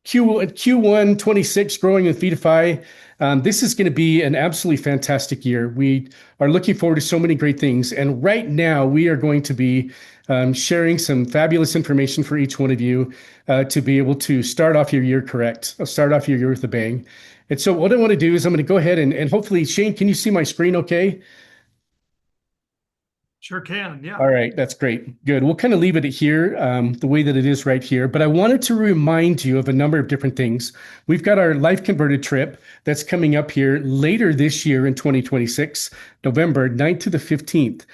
Q1 26 growing with VIDAFY. This is going to be an absolutely fantastic year. We are looking forward to so many great things. And right now, we are going to be sharing some fabulous information for each one of you to be able to start off your year correct, start off your year with a bang. And so, what I want to do is I'm going to go ahead and hopefully, Shane, can you see my screen okay? Sure can, yeah. All right, that's great. Good. We'll kind of leave it here the way that it is right here. But I wanted to remind you of a number of different things. We've got our Life Converted trip that's coming up here later this year in 2026, November 9th to the 15th.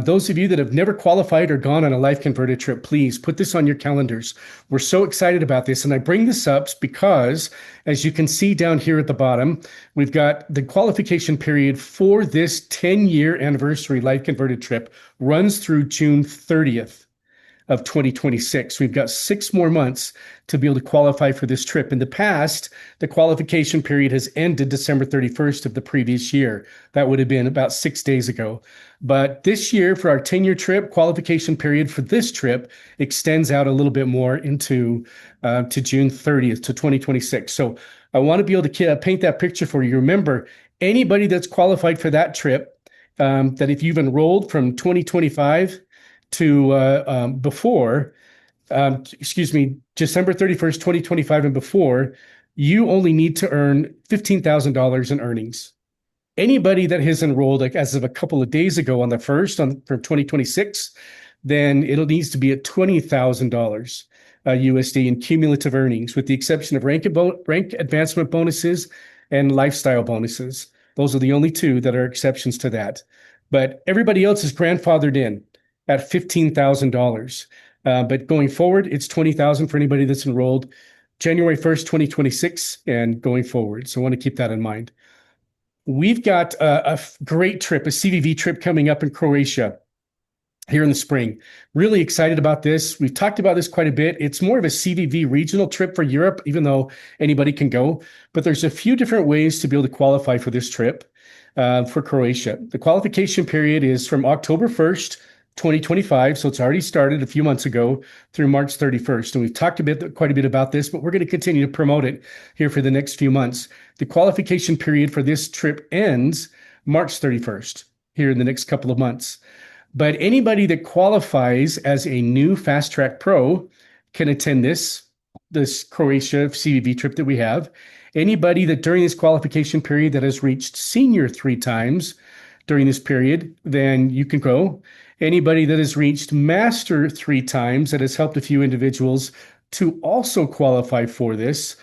Those of you that have never qualified or gone on a Life Converted trip, please put this on your calendars. We're so excited about this. And I bring this up because, as you can see down here at the bottom, we've got the qualification period for this 10-year anniversary Life Converted trip runs through June 30th of 2026. We've got 6 more months to be able to qualify for this trip. In the past, the qualification period has ended December 31st of the previous year. That would have been about 6 days ago. But this year, for our 10-year trip, qualification period for this trip extends out a little bit more into to June 30th to 2026. So I want to be able to paint that picture for you. Remember, anybody that's qualified for that trip, that if you've enrolled from 2025 to before, December 31st, 2025 and before, you only need to earn $15,000 in earnings. Anybody that has enrolled, like as of a couple of days ago on the first for 2026, then it needs to be at $20,000 USD in cumulative earnings, with the exception of rank advancement bonuses and lifestyle bonuses. Those are the only two that are exceptions to that. But everybody else is grandfathered in at $15,000. But going forward, it's $20,000 for anybody that's enrolled January 1st, 2026 and going forward. So I want to keep that in mind. We've got a great trip, a CVV trip coming up in Croatia here in the spring. Really excited about this. We've talked about this quite a bit. It's more of a CVV regional trip for Europe, even though anybody can go. But there's a few different ways to be able to qualify for this trip for Croatia. The qualification period is from October 1st, 2025. So it's already started a few months ago through March 31st. And we've talked quite a bit about this, but we're going to continue to promote it here for the next few months. The qualification period for this trip ends March 31st here in the next couple of months. But anybody that qualifies as a new Fast Track Pro can attend this Croatia CVV trip that we have. Anybody that during this qualification period that has reached senior 3 times during this period, then you can go. Anybody that has reached master 3 times that has helped a few individuals to also qualify for this,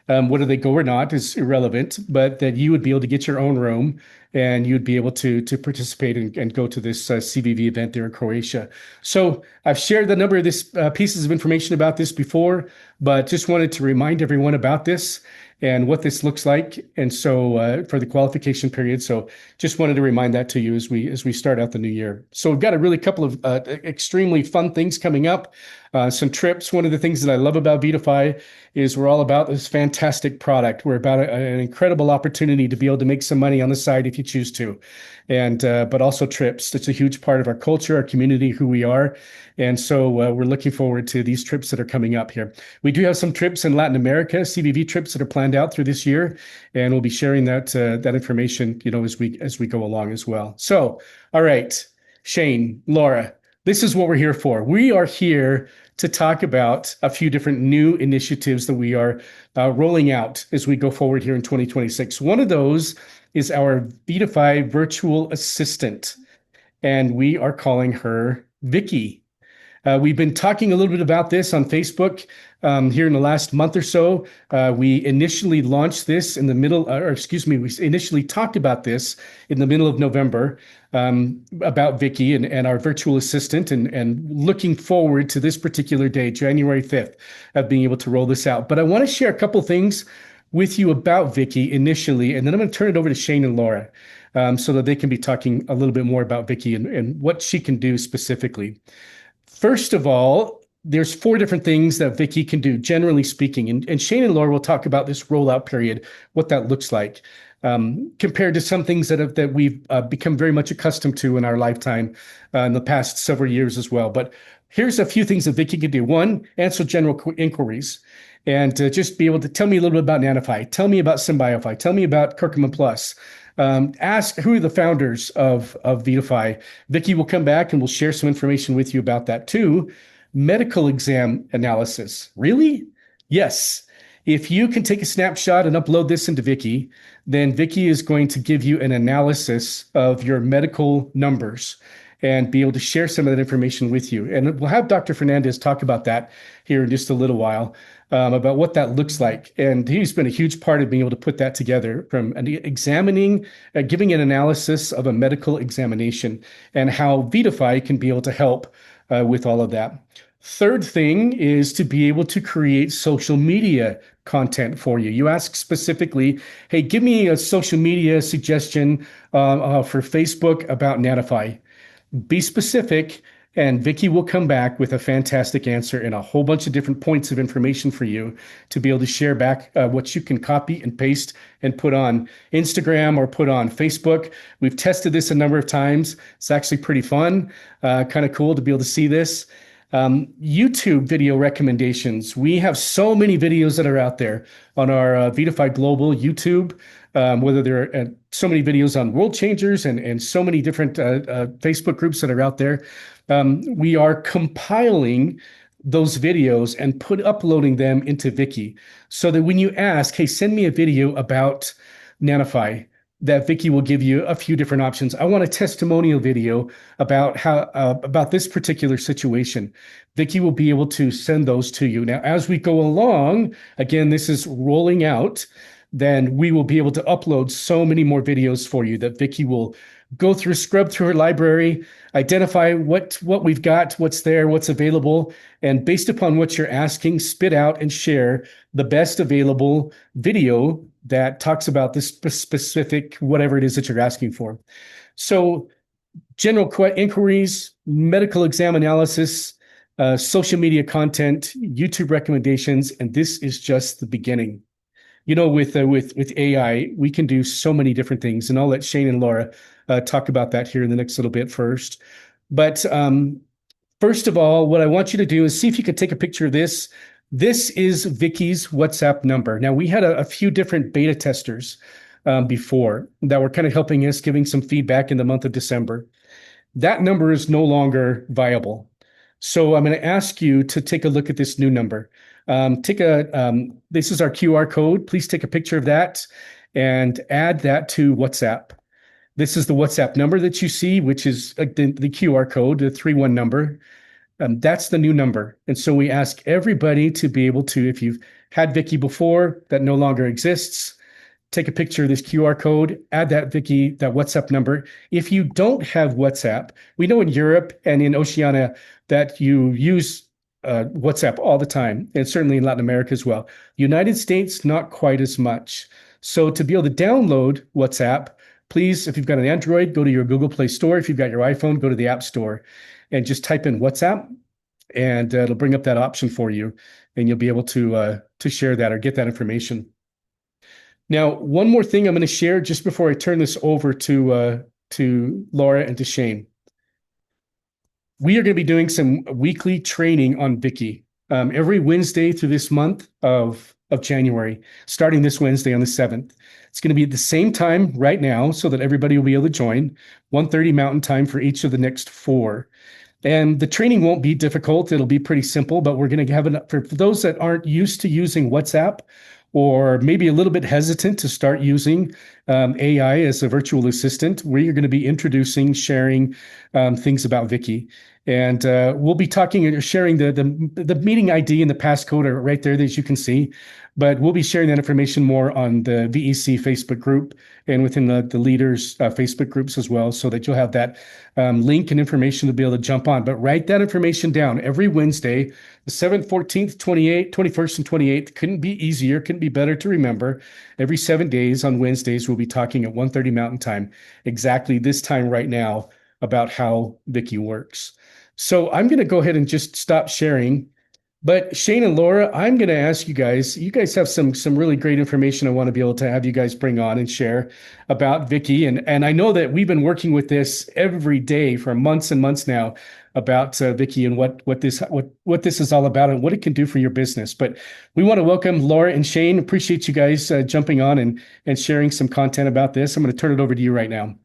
whether they go or not is irrelevant, but that you would be able to get your own room and you'd be able to participate and go to this CVV event there in Croatia. So I've shared a number of pieces of information about this before, but just wanted to remind everyone about this and what this looks like. And so for the qualification period. So just wanted to remind that to you as we start out the new year. So we've got a really couple of extremely fun things coming up. Some trips. One of the things that I love about VIDAFY is we're all about this fantastic product. We're about an incredible opportunity to be able to make some money on the side if you choose to. And but also trips. It's a huge part of our culture, our community, who we are. And so we're looking forward to these trips that are coming up here. We do have some trips in Latin America, CVV trips that are planned out through this year, and we'll be sharing that information, as we go along as well. So, all right, Shane, Laura, this is what we're here for. We are here to talk about a few different new initiatives that we are rolling out as we go forward here in 2026. One of those is our VIDAFY virtual assistant, and we are calling her Vicky. We've been talking a little bit about this on Facebook here in the last month or so. We initially launched this in the middle, we initially talked about this in the middle of November about Vicky and our virtual assistant and looking forward to this particular day, January 5th, of being able to roll this out. But I want to share a couple things with you about Vicky initially, and then I'm going to turn it over to Shane and Laura so that they can be talking a little bit more about Vicky and what she can do specifically. First of all, there's 4 different things that Vicky can do, generally speaking. And Shane and Laura will talk about this rollout period, what that looks like, compared to some things that we've become very much accustomed to in our lifetime in the past several years as well. But here's a few things that Vicky can do. One, answer general inquiries and just be able to tell me a little bit about VIDAFY, tell me about SymBioFi, tell me about Curcumin Plus. Ask who are the founders of VIDAFY. Vicky will come back and we'll share some information with you about that too. Medical exam analysis. Really? Yes. If you can take a snapshot and upload this into Vicky, then Vicky is going to give you an analysis of your medical numbers and be able to share some of that information with you. And we'll have Dr. Fernandez talk about that here in just a little while, about what that looks like. And he's been a huge part of being able to put that together from examining, giving an analysis of a medical examination and how VIDAFY can be able to help with all of that. Third thing is to be able to create social media content for you. You ask specifically, hey, give me a social media suggestion for Facebook about VIDAFY. Be specific, and Vicky will come back with a fantastic answer and a whole bunch of different points of information for you to be able to share back what you can copy and paste and put on Instagram or put on Facebook. We've tested this a number of times. It's actually pretty fun, kind of cool to be able to see this. YouTube video recommendations. We have so many videos that are out there on our VIDAFY Global YouTube, whether there are so many videos on World Changers and so many different Facebook groups that are out there. We are compiling those videos and uploading them into Vicky so that when you ask, hey, send me a video about VIDAFY, that Vicky will give you a few different options. I want a testimonial video about how about this particular situation. Vicky will be able to send those to you. Now, as we go along, again, this is rolling out, then we will be able to upload so many more videos for you that Vicky will go through, scrub through her library, identify what we've got, what's there, what's available, and based upon what you're asking, spit out and share the best available video that talks about this specific whatever it is that you're asking for. So general inquiries, medical exam analysis, social media content, YouTube recommendations, and this is just the beginning. You know, with AI, we can do so many different things, and I'll let Shane and Laura talk about that here in the next little bit first. But first of all, what I want you to do is see if you could take a picture of this. This is Vicky's WhatsApp number. Now, we had a few different beta testers before that were kind of helping us, giving some feedback in the month of December. That number is no longer viable. So I'm going to ask you to take a look at this new number. This is our QR code. Please take a picture of that and add that to WhatsApp. This is the WhatsApp number that you see, which is the QR code, the 31 number. That's the new number. And so we ask everybody to be able to, if you've had Vicky before, that no longer exists, take a picture of this QR code, add that Vicky, that WhatsApp number. If you don't have WhatsApp, we know in Europe and in Oceania that you use WhatsApp all the time, and certainly in Latin America as well. United States, not quite as much. So to be able to download WhatsApp, please, if you've got an Android, go to your Google Play Store. If you've got your iPhone, go to the App Store and just type in WhatsApp, and it'll bring up that option for you, and you'll be able to share that or get that information. Now, one more thing I'm going to share just before I turn this over to Laura and to Shane. We are going to be doing some weekly training on Vicky every Wednesday through this month of January, starting this Wednesday on the 7th. It's going to be at the same time right now so that everybody will be able to join, 1:30 Mountain Time for each of the next 4. And the training won't be difficult. It'll be pretty simple, but we're going to have it for those that aren't used to using WhatsApp or maybe a little bit hesitant to start using AI as a virtual assistant. We're going to be introducing, sharing things about Vicky. And we'll be talking and sharing the meeting ID and the passcode are right there, as you can see. But we'll be sharing that information more on the VEC Facebook group and within the leaders' Facebook groups as well, so that you'll have that link and information to be able to jump on. But write that information down every Wednesday, the 7th, 14th, 28th, 21st, and 28th. Couldn't be easier, couldn't be better to remember. Every 7 days on Wednesdays, we'll be talking at 1:30 Mountain Time, exactly this time right now, about how Vicky works. So I'm going to go ahead and just stop sharing. But Shane and Laura, I'm going to ask you guys. You guys have some really great information. I want to be able to have you guys bring on and share about Vicky. And I know that we've been working with this every day for months and months now about Vicky and what this is all about and what it can do for your business. But we want to welcome Laura and Shane. Appreciate you guys jumping on and sharing some content about this. I'm going to turn it over to you right now.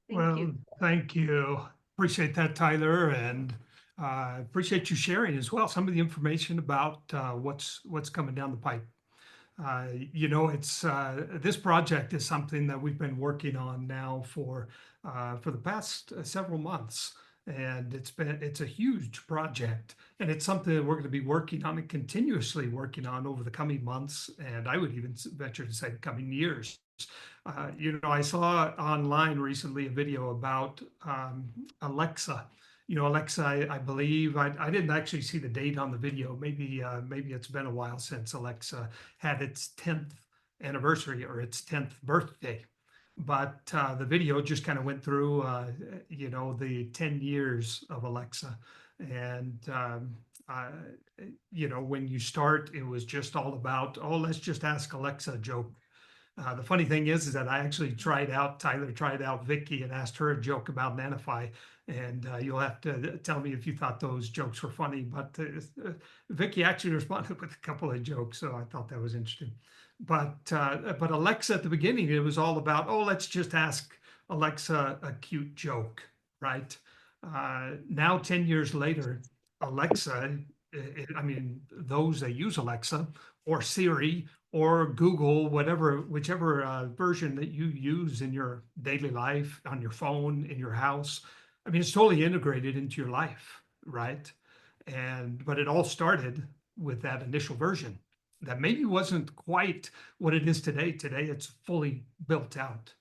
Thank you. Thank you. Appreciate that, Tyler, and appreciate you sharing as well some of the information about what's coming down the pipe. It's this project is something that we've been working on now for the past several months, and it's a huge project, and it's something that we're going to be working on and continuously working on over the coming months, and I would even venture to say the coming years. I saw online recently a video about Alexa. Alexa, I believe I didn't actually see the date on the video. Maybe it's been a while since Alexa had its 10th anniversary or its 10th birthday. But the video just kind of went through, the 10 years of Alexa. And, when you start, it was just all about, oh, let's just ask Alexa a joke. The funny thing is that I actually Tyler tried out Vicky and asked her a joke about VIDAFY, and you'll have to tell me if you thought those jokes were funny. But Vicky actually responded with a couple of jokes, so I thought that was interesting. But Alexa at the beginning, it was all about, oh, let's just ask Alexa a cute joke, right? Now, 10 years later, Alexa, I mean, those that use Alexa or Siri or Google, whichever version that you use in your daily life, on your phone, in your house. I mean, it's totally integrated into your life, right? But it all started with that initial version that maybe wasn't quite what it is today. Today, it's fully built out.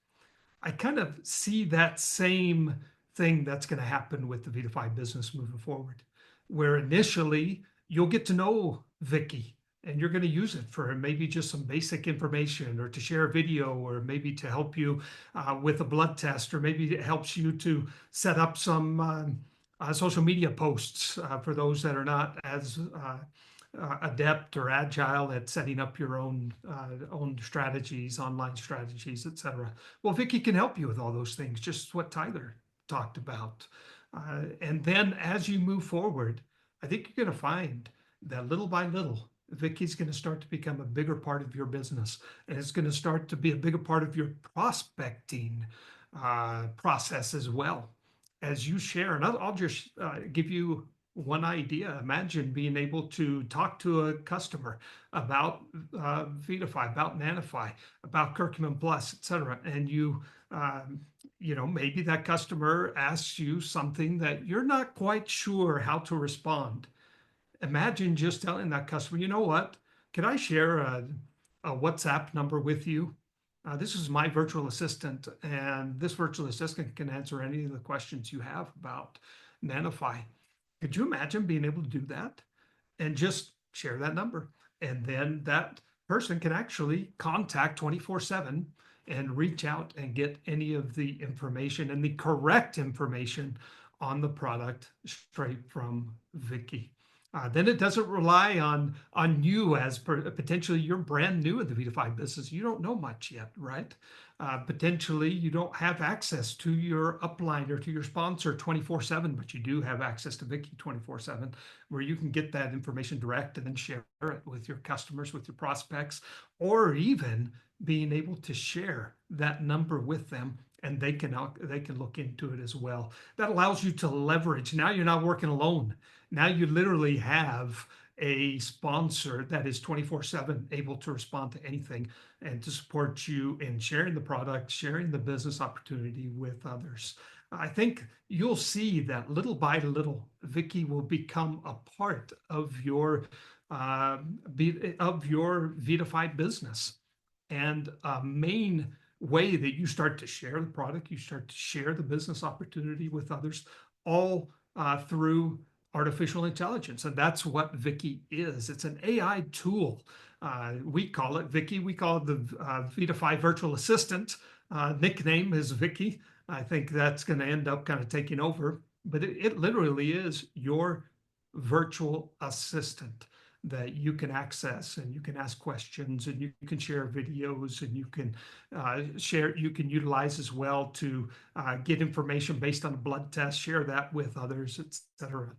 I kind of see that same thing that's going to happen with the VIDAFY business moving forward, where initially you'll get to know Vicky and you're going to use it for maybe just some basic information or to share a video or maybe to help you with a blood test, or maybe it helps you to set up some social media posts for those that are not as adept or agile at setting up your own strategies, online strategies, etc. Well, Vicky can help you with all those things, just what Tyler talked about. And then as you move forward, I think you're going to find that little by little, Vicky's going to start to become a bigger part of your business, and it's going to start to be a bigger part of your prospecting process as well. As you share, and I'll just give you one idea. Imagine being able to talk to a customer about VIDAFY, about VIDAFY, about Curcumin Plus, etc. And maybe that customer asks you something that you're not quite sure how to respond. Imagine just telling that customer, you know what? Can I share a WhatsApp number with you? This is my virtual assistant, and this virtual assistant can answer any of the questions you have about VIDAFY. Could you imagine being able to do that and just share that number? And then that person can actually contact 24/7 and reach out and get any of the information and the correct information on the product straight from Vicky. Then it doesn't rely on you as potentially you're brand new in the VIDAFY business. You don't know much yet, right? Potentially you don't have access to your upline or to your sponsor 24/7, but you do have access to Vicky 24/7, where you can get that information direct and then share it with your customers, with your prospects, or even being able to share that number with them, and they can look into it as well. That allows you to leverage. Now you're not working alone. Now you literally have a sponsor that is 24/7 able to respond to anything and to support you in sharing the product, sharing the business opportunity with others. I think you'll see that little by little, Vicky will become a part of your VIDAFY business, and a main way that you start to share the product, you start to share the business opportunity with others, all through artificial intelligence. And that's what Vicky is. It's an AI tool. We call it Vicky. We call it the VIDAFY virtual assistant. Nickname is Vicky. I think that's going to end up kind of taking over but it literally is your virtual assistant that you can access, and you can ask questions, and you can share videos, and you can you can utilize as well to get information based on a blood test, share that with others, etc.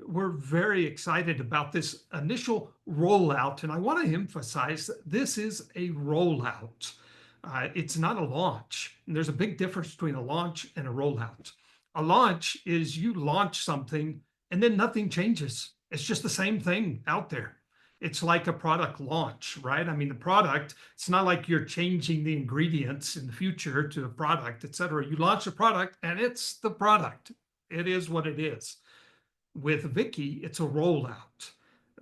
We're very excited about this initial rollout, and I want to emphasize that this is a rollout. It's not a launch. And there's a big difference between a launch and a rollout. A launch is you launch something and then nothing changes. It's just the same thing out there. It's like a product launch, right? I mean, the product, it's not like you're changing the ingredients in the future to the product, et cetera. You launch a product and it's the product. It is what it is. With Vicky, it's a rollout.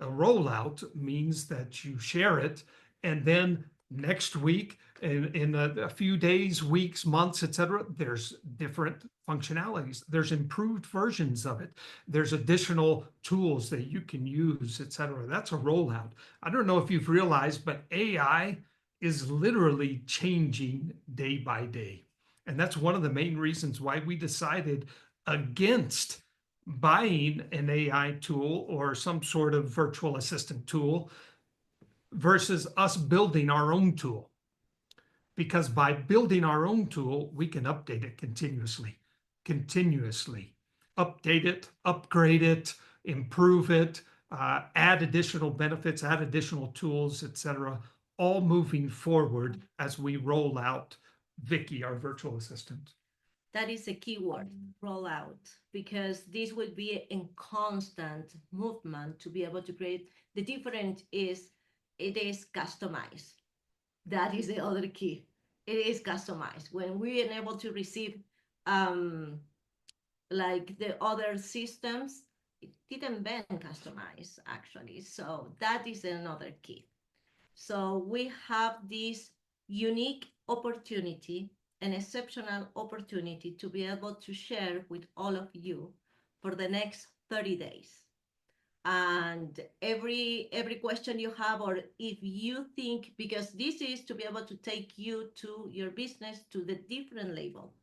A rollout means that you share it, and then next week, in a few days, weeks, months, etc., there's different functionalities. There's improved versions of it. There's additional tools that you can use, etc. That's a rollout. I don't know if you've realized, but AI is literally changing day by day. And that's one of the main reasons why we decided against buying an AI tool or some sort of virtual assistant tool versus us building our own tool. Because by building our own tool, we can update it continuously, update it, upgrade it, improve it, add additional benefits, add additional tools, etc., all moving forward as we roll out Vicky, our virtual assistant. That is a keyword, rollout, because this will be in constant movement to be able to create. The difference is it is customized. That is the other key. It is customized. When we are able to receive like the other systems, it didn't been customized actually. So that is another key. So we have this unique opportunity, an exceptional opportunity to be able to share with all of you for the next 30 days. And every question you have, or if you think, because this is to be able to take you to your business to the different level,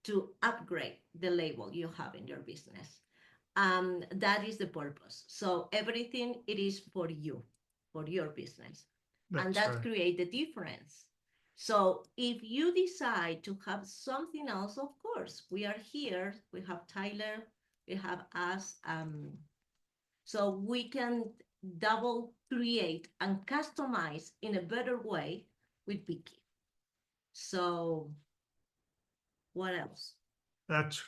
to upgrade the label you have in your business. That is the purpose. So everything, it is for you, for your business. And that right. create the difference. So if you decide to have something else, of course, we are here. We have Tyler, we have us. So we can double create and customize in a better way with Vicky. So what else? That's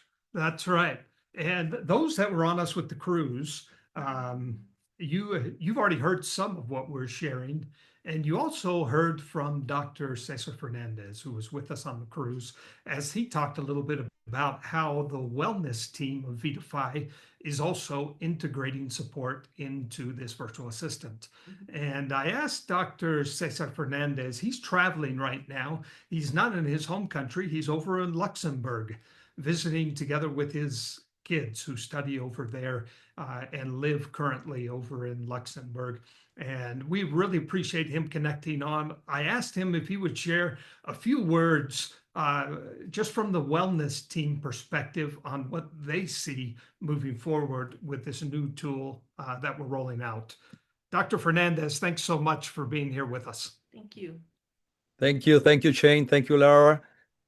right. And those that were on us with the cruise, you've already heard some of what we're sharing, and you also heard from Dr. Cesar Fernandez, who was with us on the cruise, as he talked a little bit about how the wellness team of VIDAFY is also integrating support into this virtual assistant. And I asked Dr. Cesar Fernandez, he's traveling right now. He's not in his home country, he's over in Luxembourg, visiting together with his kids who study over there and live currently over in Luxembourg. And we really appreciate him connecting on. I asked him if he would share a few words just from the wellness team perspective on what they see moving forward with this new tool that we're rolling out. Dr. Fernandez, thanks so much for being here with us. Thank you. Thank you. Thank you, Shane. Thank you, Laura.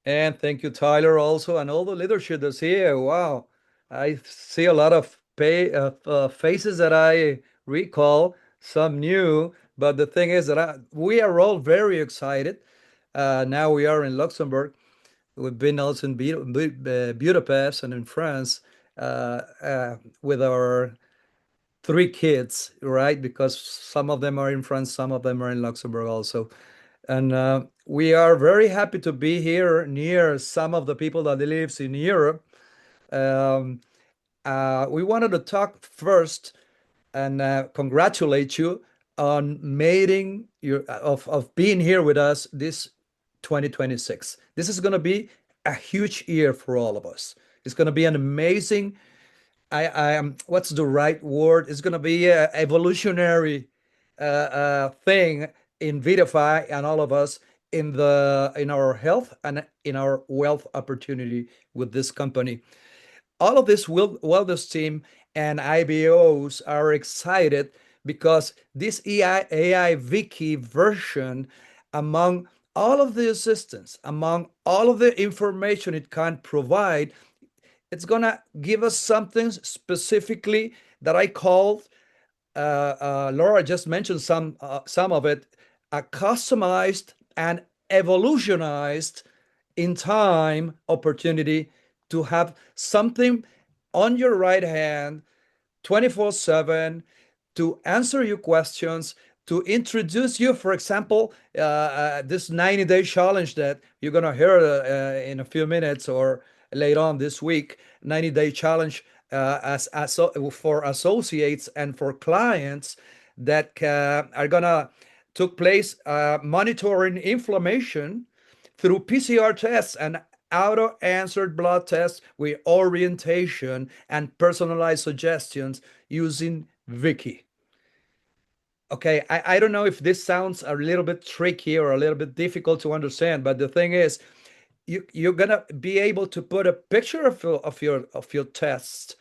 And thank you, Tyler, also, and all the leadership that's here. Wow. I see a lot of faces that I recall, some new, but the thing is that we are all very excited. Now we are in Luxembourg. We've been also in Budapest and in France with our three kids, right? Because some of them are in France, some of them are in Luxembourg also. And we are very happy to be here near some of the people that lives in Europe. We wanted to talk first and congratulate you on making of being here with us this 2026. This is going to be a huge year for all of us. It's going to be an amazing. What's the right word? It's going to be a evolutionary thing in VIDAFY and all of us in our health and in our wealth opportunity with this company. all of this wellness team and IBOs are excited because this AI Wiki version, among all of the assistance, among all of the information it can provide, it's gonna give us something specifically that I called, Laura just mentioned some of it, a customized and evolutionized in time opportunity to have something on your right hand 24/7 to answer your questions, to introduce you, for example, this 90-day challenge that you're going to hear in a few minutes or later on this week, 90-day challenge as for associates and for clients that are going to took place monitoring inflammation through PCR tests and auto answered blood tests with orientation and personalized suggestions using Wiki. Okay, I don't know if this sounds a little bit tricky or a little bit difficult to understand, but the thing is, you're gonna be able to put a picture of your test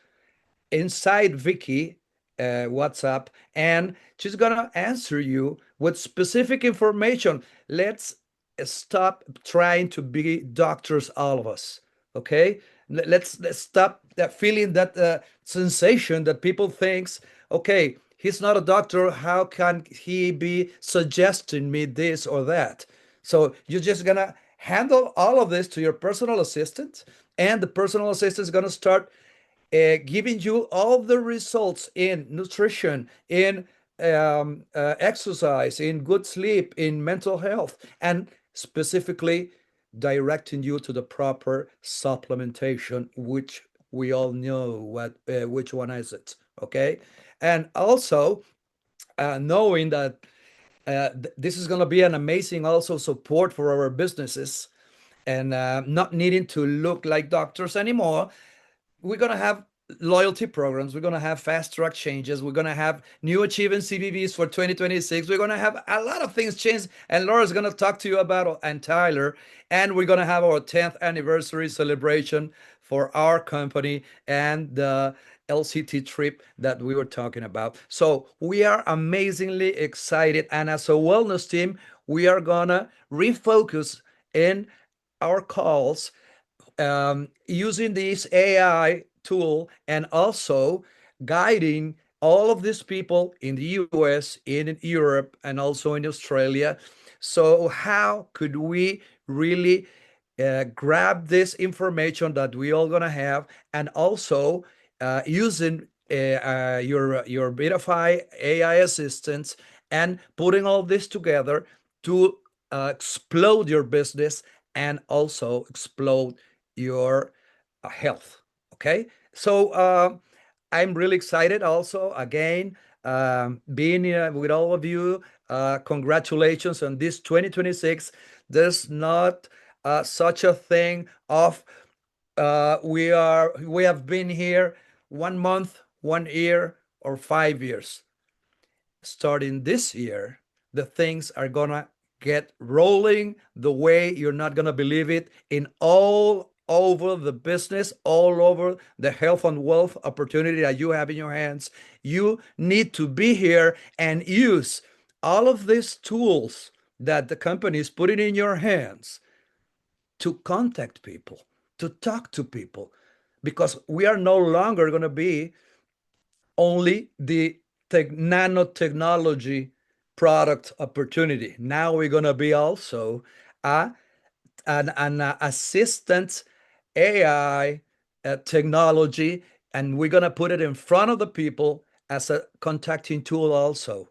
inside Vicky WhatsApp, and she's gonna answer you with specific information. Let's stop trying to be doctors, all of us. Okay, let's stop that feeling, that sensation that people thinks, okay, he's not a doctor. How can he be suggesting me this or that? So you're just gonna handle all of this to your personal assistant, and the personal assistant is gonna start giving you all the results in nutrition, in exercise, in good sleep, in mental health, and specifically directing you to the proper supplementation, which we all know which one is it. Okay, and also knowing that this is going to be an amazing also support for our businesses, and not needing to look like doctors anymore. We're going to have loyalty programs. We're going to have fast track changes. We're going to have new achievement CVVs for 2026. We're going to have a lot of things change. And Laura's going to talk to you about, and Tyler, and we're going to have our 10th anniversary celebration for our company and the LCT trip that we were talking about. So we are amazingly excited. And as a wellness team, we are going to refocus in our calls using this AI tool, and also guiding all of these people in the US, in Europe, and also in Australia. So, how could we really grab this information that we all gonna have, and also using your VIDAFY AI assistants, and putting all this together to explode your business and also explode your health. Okay, so I'm really excited also again being with all of you. Congratulations on this 2026. There's not such a thing of we have been here 1 month, 1 year, or 5 years. Starting this year, the things are gonna get rolling the way you're not gonna believe it, in all over the business, all over the health and wealth opportunity that you have in your hands. You need to be here and use all of these tools that the company is putting in your hands to contact people, to talk to people, because we are no longer going to be only the nanotechnology product opportunity. Now we're going to be also an assistant AI technology, and we're going to put it in front of the people as a contacting tool also,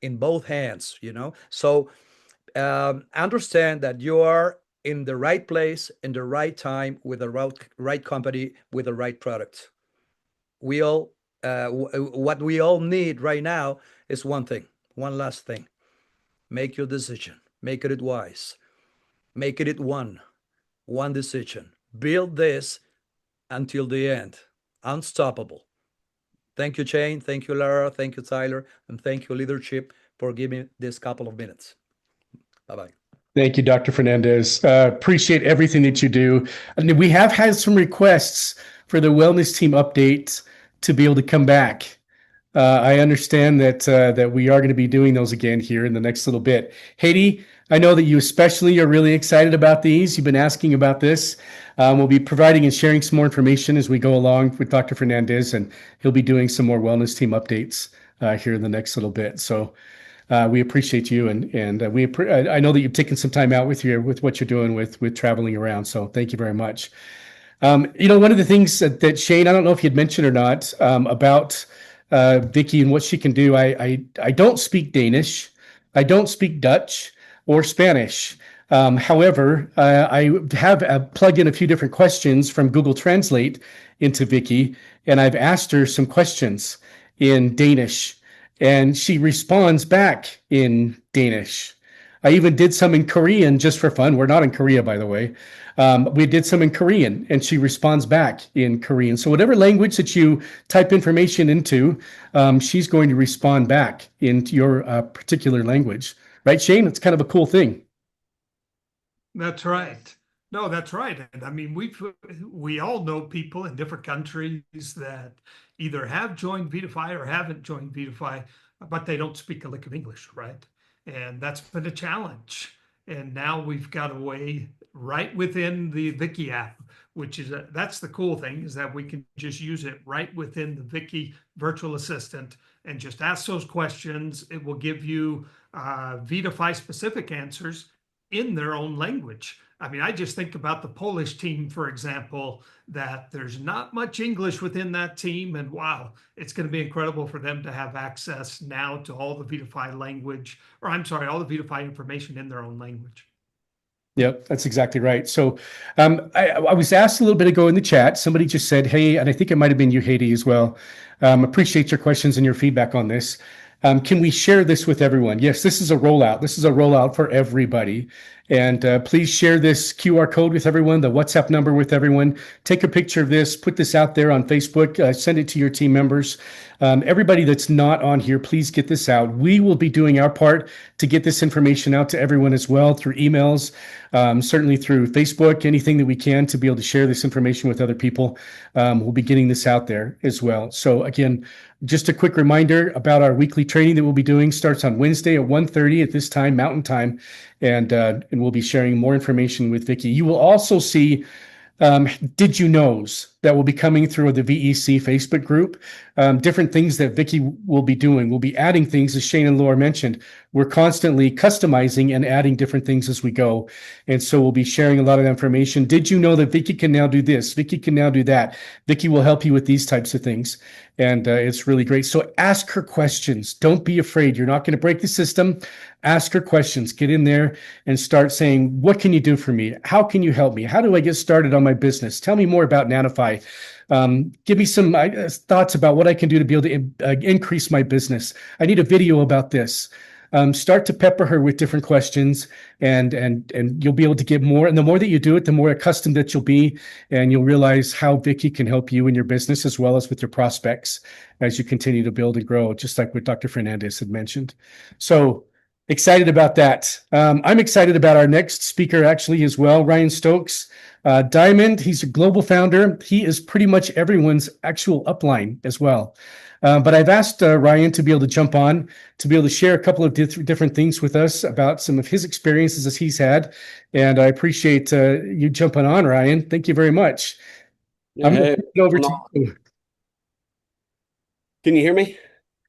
in both hands, So understand that you are in the right place, in the right time, with the right company, with the right product. We all what we all need right now is one thing, one last thing. Make your decision, make it wise, make it one decision. Build this until the end, unstoppable. Thank you, Shane. Thank you, Lara. Thank you, Tyler. And thank you, leadership, for giving me this couple of minutes. Bye bye. Thank you, Dr. Fernandez. Appreciate everything that you do. And we have had some requests for the wellness team update to be able to come back. I understand that we are going to be doing those again here in the next little bit. Haiti, I know that you especially are really excited about these. You've been asking about this. We'll be providing and sharing some more information as we go along with Dr. Fernandez, and he'll be doing some more wellness team updates here in the next little bit. So we appreciate you, and I know that you've taken some time out with what you're doing with traveling around. So thank you very much. One of the things that Shane, I don't know if you'd mentioned or not, about Vicky and what she can do. I don't speak Danish, I don't speak Dutch or Spanish. However, I have plugged in a few different questions from Google Translate into Vicky, and I've asked her some questions in Danish, and she responds back in Danish. I even did some in Korean just for fun. We're not in Korea, by the way. We did some in Korean, and she responds back in Korean. So whatever language that you type information into, she's going to respond back into your particular language. Right, Shane? It's kind of a cool thing. That's right. No, that's right. And I mean, we all know people in different countries that either have joined VIDAFY or haven't joined VIDAFY, but they don't speak a lick of English, right? And that's been a challenge. And now we've got a way right within the Vicky app, which is that's the cool thing, is that we can just use it right within the Vicky virtual assistant and just ask those questions. It will give you VIDAFY specific answers in their own language. I mean, I just think about the Polish team, for example, that there's not much English within that team. And wow, it's going to be incredible for them to have access now to all the VIDAFY language, or I'm sorry, all the VIDAFY information in their own language. Yep, that's exactly right. So I was asked a little bit ago in the chat, somebody just said, hey, and I think it might have been you, Haiti, as well. Appreciate your questions and your feedback on this. Can we share this with everyone? Yes, this is a rollout. This is a rollout for everybody. And please share this QR code with everyone, the WhatsApp number with everyone. Take a picture of this, put this out there on Facebook, send it to your team members. Everybody that's not on here, please get this out. We will be doing our part to get this information out to everyone as well through emails, certainly through Facebook, anything that we can to be able to share this information with other people. We'll be getting this out there as well. So again, just a quick reminder about our weekly training that we'll be doing starts on Wednesday at 1:30 at this time, Mountain Time, and we'll be sharing more information with Vicky. You will also see did you knows that will be coming through the VEC Facebook group. Different things that Vicky will be doing. We'll be adding things, as Shane and Laura mentioned. We're constantly customizing and adding different things as we go. And so we'll be sharing a lot of information. Did you know that Vicky can now do this? Vicky can now do that. Vicky will help you with these types of things. And it's really great. So ask her questions. Don't be afraid. You're not going to break the system. Ask her questions. Get in there and start saying, what can you do for me? How can you help me? How do I get started on my business? Tell me more about VIDAFY. Give me some thoughts about what I can do to be able to increase my business. I need a video about this. Start to pepper her with different questions, and you'll be able to get more. And the more that you do it, the more accustomed that you'll be, and you'll realize how Vicky can help you in your business as well as with your prospects as you continue to build and grow, just like what Dr. Fernandez had mentioned. So excited about that. I'm excited about our next speaker actually as well, Ryan Stokes. Diamond, he's a global founder. He is pretty much everyone's actual upline as well. But I've asked Ryan to be able to jump on, to be able to share a couple of different things with us about some of his experiences as he's had. And I appreciate you jumping on, Ryan. Thank you very much. Yeah, I'm going hey, to turn it over to you. can you hear me?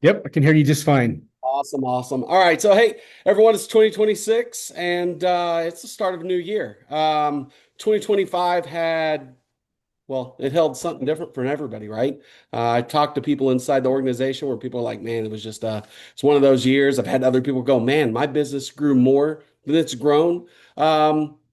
Yep, I can hear you just fine. Awesome, awesome. All right, so hey, everyone, it's 2026, and it's the start of a new year. 2025 had, well, it held something different for everybody, right? I talked to people inside the organization where people are like, man, it was just, it's one of those years. I've had other people go, man, my business grew more than it's grown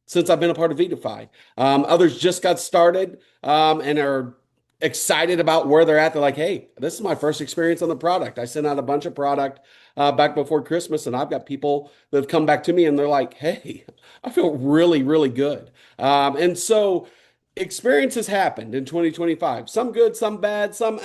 since I've been a part of VIDAFY. Others just got started and are excited about where they're at. They're like, hey, this is my first experience on the product. I sent out a bunch of product back before Christmas, and I've got people that have come back to me and they're like, hey, I feel really, really good. And so experiences happened in 2025, some good, some bad, some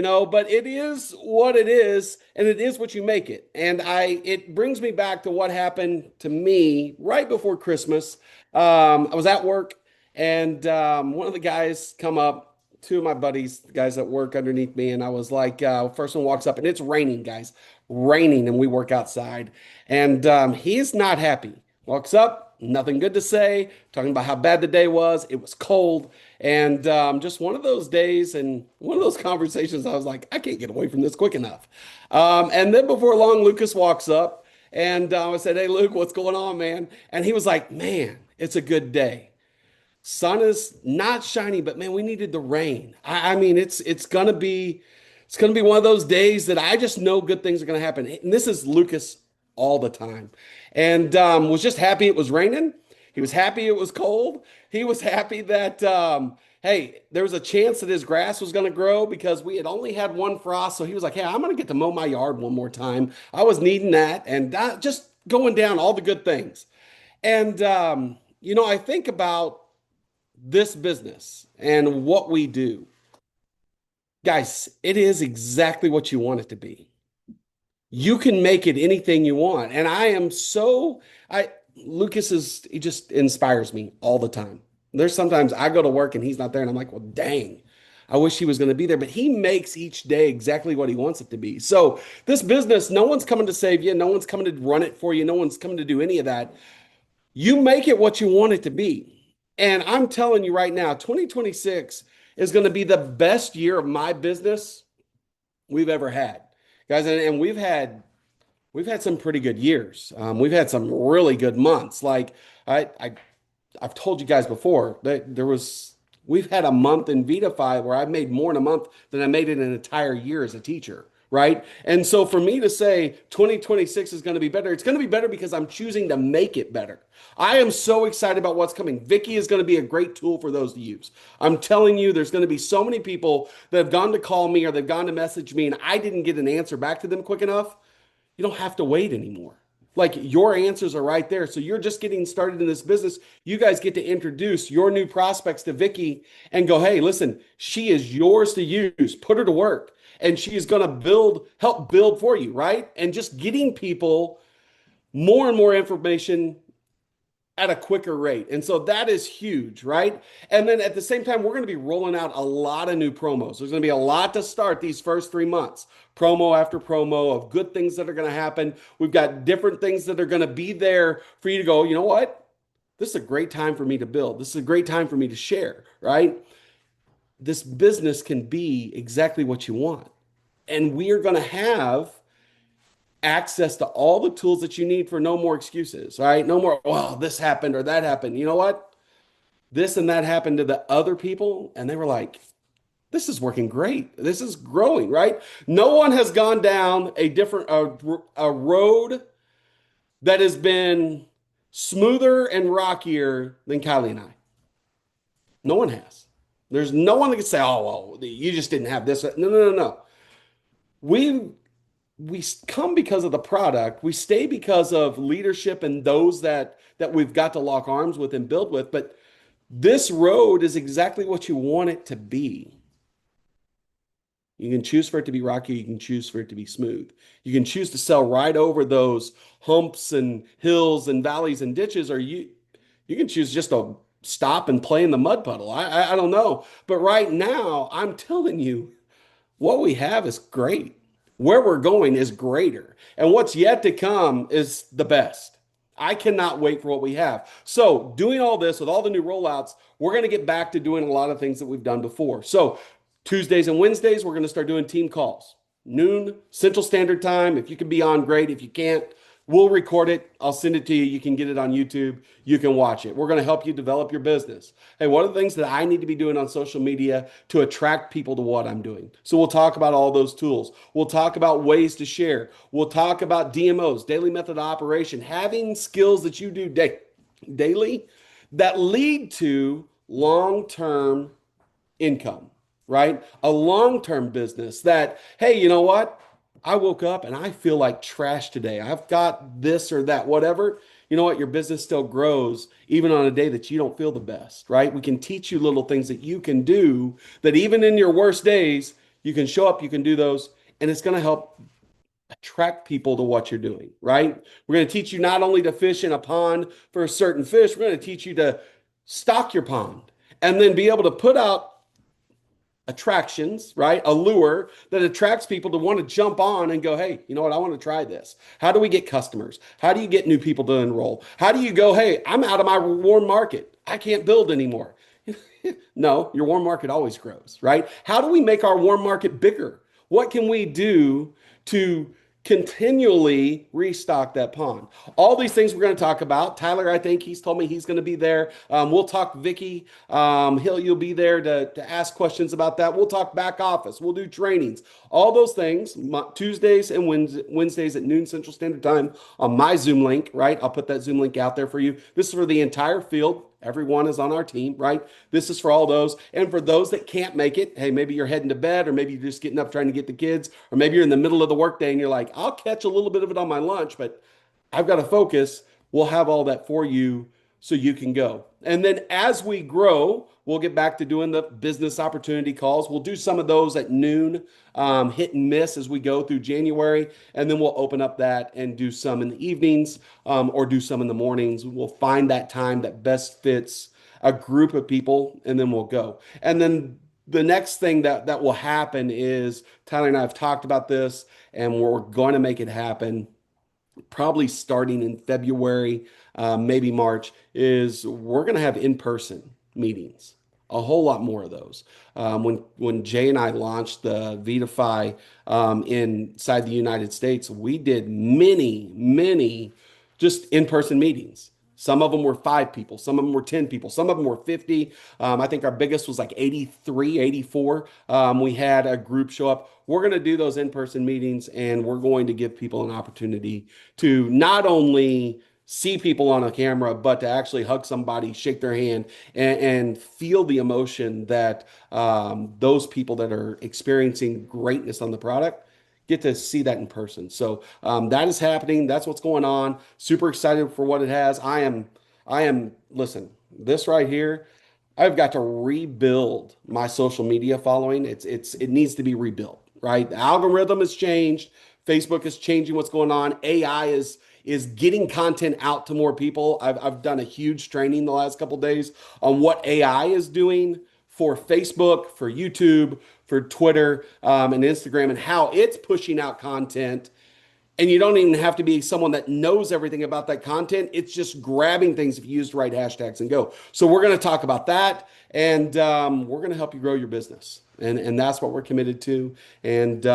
but it is what it is, and it is what you make it. And it brings me back to what happened to me right before Christmas. I was at work, and one of the guys come up, two of my buddies, the guys that work underneath me, and I was like, first one walks up, and it's raining, guys, raining, and we work outside, and he's not happy. Walks up, nothing good to say, talking about how bad the day was. It was cold. And just one of those days and one of those conversations, I was like, I can't get away from this quick enough. And then before long, Lucas walks up and I said, Hey, Luke, what's going on, man? And he was like, Man, it's a good day. Sun is not shining, but man, we needed the rain. I mean, it's gonna be one of those days that I just know good things are gonna happen. And this is Lucas all the time. And was just happy it was raining. He was happy it was cold. He was happy that hey, there was a chance that his grass was going to grow because we had only had one frost. So he was like, Hey, I'm going to get to mow my yard one more time. I was needing that, and that just going down all the good things. And I think about this business and what we do. Guys, it is exactly what you want it to be. You can make it anything you want. And he just inspires me all the time. There's sometimes I go to work and he's not there and I'm like, well, dang, I wish he was going to be there, but he makes each day exactly what he wants it to be. So this business, no one's coming to save you. No one's coming to run it for you. No one's coming to do any of that. You make it what you want it to be. And I'm telling you right now, 2026 is going to be the best year of my business we've ever had, guys. And we've had some pretty good years. We've had some really good months. Like I've told you guys before that we've had a month in VIDAFY where I made more in a month than I made in an entire year as a teacher. Right. And so for me to say 2026 is going to be better, it's going to be better because I'm choosing to make it better. I am so excited about what's coming. Vicky is going to be a great tool for those to use. I'm telling you, there's going to be so many people that have gone to call me or they've gone to message me and I didn't get an answer back to them quick enough. You don't have to wait anymore. Like your answers are right there. So you're just getting started in this business. You guys get to introduce your new prospects to Vicky and go, Hey, listen, she is yours to use. Put her to work. And she is going to help build for you, right? And just getting people more and more information at a quicker rate. And so that is huge, right? And then at the same time, we're going to be rolling out a lot of new promos. There's going to be a lot to start these first 3 months, promo after promo of good things that are going to happen. We've got different things that are going to be there for you to go, you know what? This is a great time for me to build. This is a great time for me to share, right? This business can be exactly what you want. And we are going to have access to all the tools that you need for no more excuses, right? No more, well, this happened or that happened. You know what? This and that happened to the other people. And they were like, this is working great. This is growing, right? No one has gone down a road that has been smoother and rockier than Kylie and I. No one has. There's no one that can say, oh, well, you just didn't have this. No. We come because of the product. We stay because of leadership and those that we've got to lock arms with and build with. But this road is exactly what you want it to be. You can choose for it to be rocky. You can choose for it to be smooth. You can choose to sell right over those humps and hills and valleys and ditches, or you can choose just to stop and play in the mud puddle. I don't know. But right now, I'm telling you, what we have is great. Where we're going is greater. And what's yet to come is the best. I cannot wait for what we have. So doing all this with all the new rollouts, we're going to get back to doing a lot of things that we've done before. So Tuesdays and Wednesdays, we're going to start doing team calls. Noon, Central Standard Time. If you can be on, great. If you can't, we'll record it. I'll send it to you. You can get it on YouTube. You can watch it. We're going to help you develop your business. Hey, what are the things that I need to be doing on social media to attract people to what I'm doing? So we'll talk about all those tools. We'll talk about ways to share. We'll talk about DMOs, daily method of operation, having skills that you do daily that lead to long-term income, right? A long-term business that, hey, you know what? I woke up and I feel like trash today. I've got this or that, whatever. You know what? Your business still grows even on a day that you don't feel the best, right? We can teach you little things that you can do that even in your worst days, You can show up, you can do those, and it's going to help attract people to what you're doing, right? We're going to teach you not only to fish in a pond for a certain fish, we're going to teach you to stock your pond and then be able to put out attractions, right? A lure that attracts people to want to jump on and go, hey, you know what? I want to try this. How do we get customers? How do you get new people to enroll? How do you go, hey, I'm out of my warm market. I can't build anymore. No, your warm market always grows, right? How do we make our warm market bigger? What can we do to continually restock that pond? All these things we're going to talk about. Tyler, I think he's told me he's going to be there. We'll talk Vicky. You'll be there to ask questions about that. We'll talk back office. We'll do trainings. All those things, Tuesdays and Wednesdays at noon Central Standard Time on my Zoom link, right? I'll put that Zoom link out there for you. This is for the entire field. Everyone is on our team, right? This is for all those. And for those that can't make it, hey, maybe you're heading to bed, or maybe you're just getting up trying to get the kids, or maybe you're in the middle of the workday and you're like, I'll catch a little bit of it on my lunch, but I've got to focus. We'll have all that for you so you can go. And then as we grow, we'll get back to doing the business opportunity calls. We'll do some of those at noon, hit and miss as we go through January. And then we'll open up that and do some in the evenings, or do some in the mornings. We'll find that time that best fits a group of people, and then we'll go. And then the next thing that will happen is Tyler and I have talked about this, and we're going to make it happen probably starting in February, maybe March, is we're going to have in-person meetings, a whole lot more of those. When Jay and I launched the VIDAFY inside the United States, we did many just in-person meetings. Some of them were 5 people, some of them were 10 people, some of them were 50. I think our biggest was like 83, 84. We had a group show up. We're going to do those in-person meetings, and we're going to give people an opportunity to not only see people on a camera, but to actually hug somebody, shake their hand, and feel the emotion that those people that are experiencing greatness on the product get to see that in person. So that is happening. That's what's going on. Super excited for what it has. I am, listen, this right here, I've got to rebuild my social media following. It needs to be rebuilt, right? The algorithm has changed. Facebook is changing what's going on. AI is getting content out to more people. I've done a huge training the last couple of days on what AI is doing for Facebook, for YouTube, for Twitter, and Instagram, and how it's pushing out content. And you don't even have to be someone that knows everything about that content. It's just grabbing things if you use the right hashtags and go. So we're going to talk about that, and we're going to help you grow your business. And that's what we're committed to. And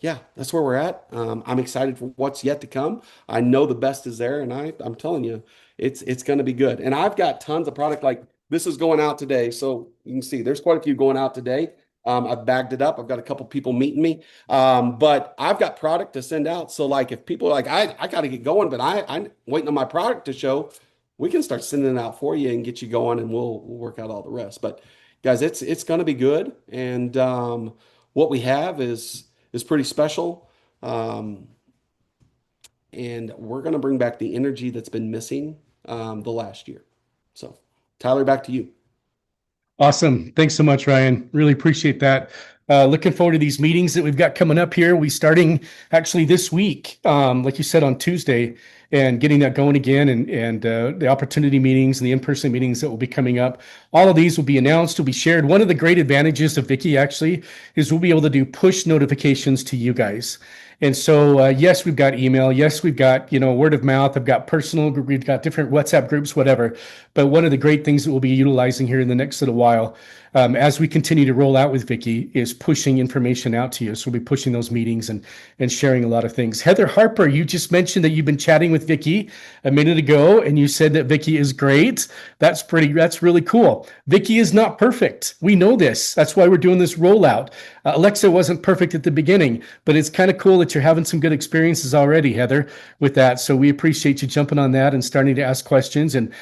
yeah, that's where we're at. I'm excited for what's yet to come. I know the best is there, and I'm telling you, it's going to be good. And I've got tons of product. Like, this is going out today, so you can see there's quite a few going out today. I've bagged it up. I've got a couple people meeting me, but I've got product to send out. So like, if people are like, I got to get going, but I'm waiting on my product to show, we can start sending it out for you and get you going, and we'll work out all the rest. But guys, it's going to be good, and what we have is pretty special. And we're going to bring back the energy that's been missing the last year. So Tyler, back to you. Awesome. Thanks so much, Ryan. Really appreciate that. Looking forward to these meetings that we've got coming up here. We starting actually this week, like you said, on Tuesday, and getting that going again, and the opportunity meetings and the in-person meetings that will be coming up. All of these will be announced, will be shared. One of the great advantages of Vicky actually is we'll be able to do push notifications to you guys. And so, yes, we've got email. Yes, we've got, word of mouth. I've got personal, we've got different WhatsApp groups, whatever. But one of the great things that we'll be utilizing here in the next little while, as we continue to roll out with Vicky, is pushing information out to you. So we'll be pushing those meetings and sharing a lot of things. Heather Harper, you just mentioned that you've been chatting with Vicky a minute ago, and you said that Vicky is great. That's really cool. Vicky is not perfect. We know this. That's why we're doing this rollout. Alexa wasn't perfect at the beginning, but it's kind of cool that you're having some good experiences already, Heather, with that. So we appreciate you jumping on that and starting to ask questions and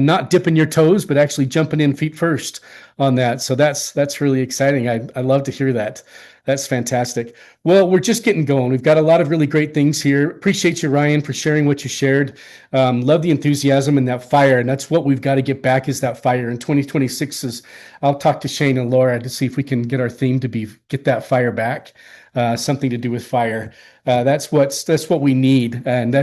not dipping your toes, but actually jumping in feet first on that. So that's really exciting. I love to hear that. That's fantastic. Well, we're just getting going. We've got a lot of really great things here. Appreciate you, Ryan, for sharing what you shared. Love the enthusiasm and that fire. And that's what we've got to get back, is that fire. In 2026 is, I'll talk to Shane and Laura to see if we can get our theme to be get that fire back. Something to do with fire. That's what we need, and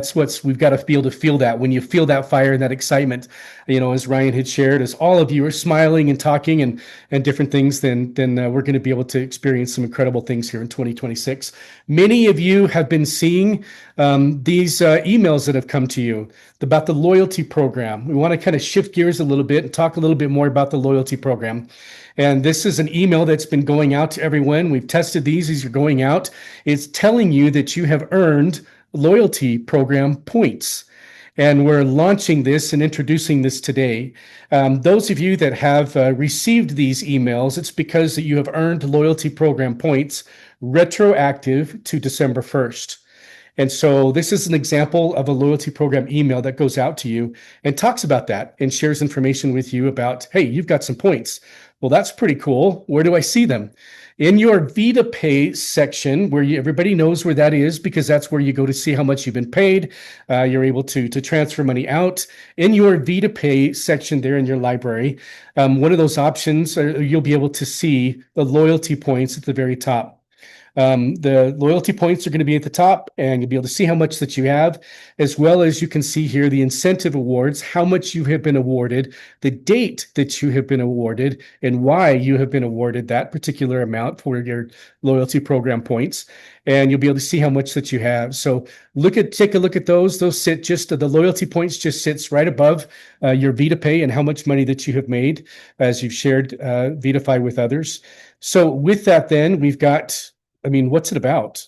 we've got to be able to feel that. When you feel that fire and that excitement, as Ryan had shared, as all of you are smiling and talking and different things, then we're going to be able to experience some incredible things here in 2026. Many of you have been seeing these emails that have come to you about the loyalty program. We want to kind of shift gears a little bit and talk a little bit more about the loyalty program. And this is an email that's been going out to everyone. We've tested these are going out. It's telling you that you have earned loyalty program points. And we're launching this and introducing this today. Those of you that have received these emails, it's because that you have earned loyalty program points retroactive to December 1st. And so this is an example of a loyalty program email that goes out to you and talks about that and shares information with you about, hey, you've got some points. Well, that's pretty cool. Where do I see them? In your VIDAPY section, where everybody knows where that is, because that's where you go to see how much you've been paid. You're able to transfer money out. In your VIDAPY section there in your library, one of those options, you'll be able to see the loyalty points at the very top. The loyalty points are going to be at the top, and you'll be able to see how much that you have, as well as you can see here the incentive awards, how much you have been awarded, the date that you have been awarded, and why you have been awarded that particular amount for your loyalty program points. And you'll be able to see how much that you have. So take a look at those. Those sit just, the loyalty points just sits right above your VIDAPY and how much money that you have made as you've shared VIDAFY with others. So with that, then we've got, what's it about?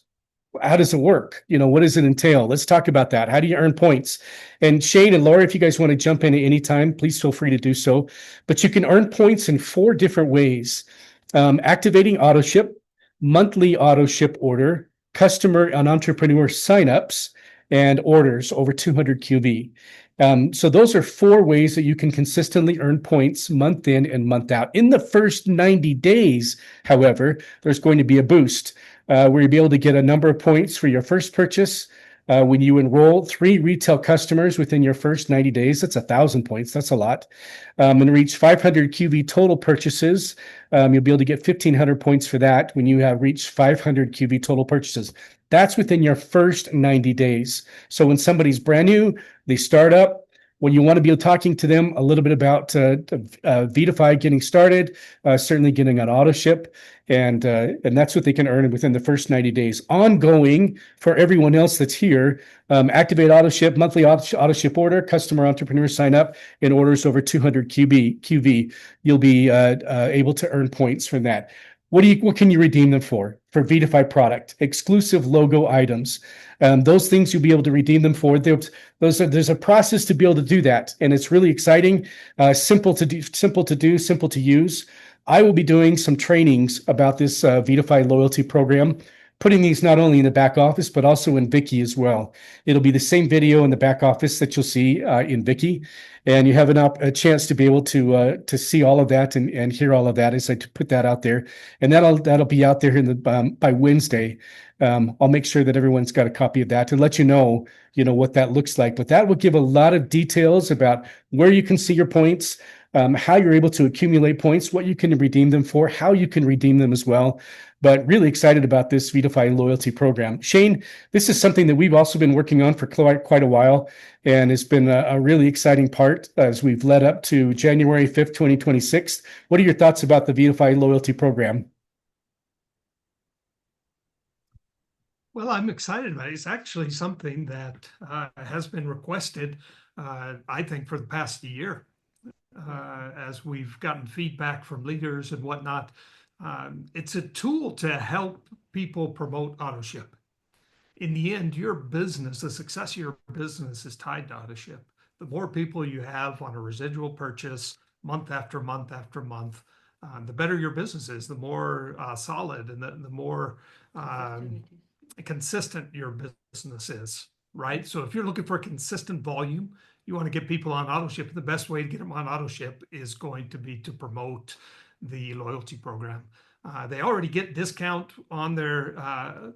How does it work? What does it entail? Let's talk about that. How do you earn points? And Shane and Laura, if you guys want to jump in at any time, please feel free to do so. But you can earn points in 4 different ways. Activating auto ship, monthly auto ship order, customer and entrepreneur signups, and orders over 200 QB. So those are 4 ways that you can consistently earn points month in and month out. In the first 90 days, however, there's going to be a boost where you'll be able to get a number of points for your first purchase. When you enroll 3 retail customers within your first 90 days, that's 1,000 points. That's a lot. And reach 500 QV total purchases, you'll be able to get 1,500 points for that when you have reached 500 QV total purchases. That's within your first 90 days. So when somebody's brand new, they start up, when you want to be talking to them a little bit about VIDAFY getting started, certainly getting an auto ship, and that's what they can earn within the first 90 days. Ongoing for everyone else that's here, activate auto ship, monthly auto ship order, customer entrepreneur sign up, and orders over 200 QV. You'll be able to earn points from that. What can you redeem them for? For VIDAFY product, exclusive logo items. Those things you'll be able to redeem them for. There's a process to be able to do that, and it's really exciting, simple to do, simple to use. I will be doing some trainings about this VIDAFY loyalty program, putting these not only in the back office, but also in Viki as well. It'll be the same video in the back office that you'll see in Viki, and you have a chance to be able to see all of that and hear all of that as I put that out there. And that'll be out there by Wednesday. I'll make sure that everyone's got a copy of that and let you know what that looks like. But that will give a lot of details about where you can see your points, how you're able to accumulate points, what you can redeem them for, how you can redeem them as well. But really excited about this VIDAFY loyalty program. Shane, this is something that we've also been working on for quite a while, and it's been a really exciting part as we've led up to January 5th, 2026. What are your thoughts about the VIDAFY loyalty program? Well, I'm excited about it. It's actually something that has been requested, I think, for the past year. As we've gotten feedback from leaders and whatnot, it's a tool to help people promote auto ship. In the end, your business, the success of your business is tied to auto ship. The more people you have on a residual purchase month after month after month, the better your business is, the more solid and the more consistent your business is, right? So if you're looking for consistent volume, you want to get people on auto ship. The best way to get them on auto ship is going to be to promote the loyalty program. They already get discount on their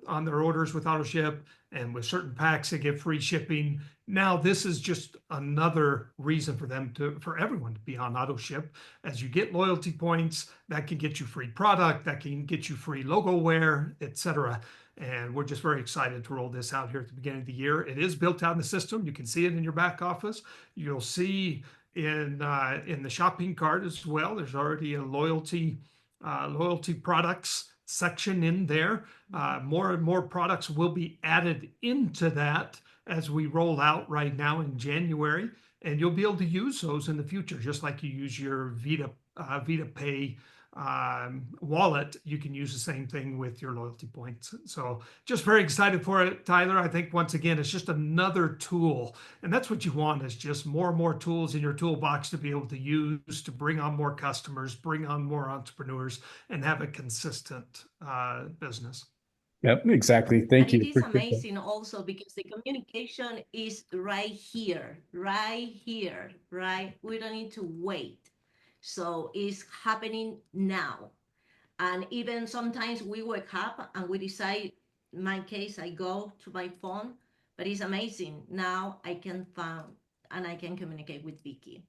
orders with AutoShip, and with certain packs they get free shipping. Now this is just another reason for everyone to be on AutoShip. As you get loyalty points, that can get you free product, that can get you free logo wear, etc. And we're just very excited to roll this out here at the beginning of the year. It is built out in the system. You can see it in your back office. You'll see in the shopping cart as well. There's already a loyalty products section in there. More and more products will be added into that as we roll out right now in January, and you'll be able to use those in the future, just like you use your VidaPay wallet. You can use the same thing with your loyalty points. So just very excited for it, Tyler. I think once again, it's just another tool, and that's what you want, is just more and more tools in your toolbox to be able to use to bring on more customers, bring on more entrepreneurs, and have a consistent business. Yep, exactly. Thank And you. it is amazing also because the communication is right here, right? We don't need to wait. So it's happening now. And even sometimes we wake up and we decide, in my case, I go to my phone, but it's amazing. Now I can find and I can communicate with Vicky.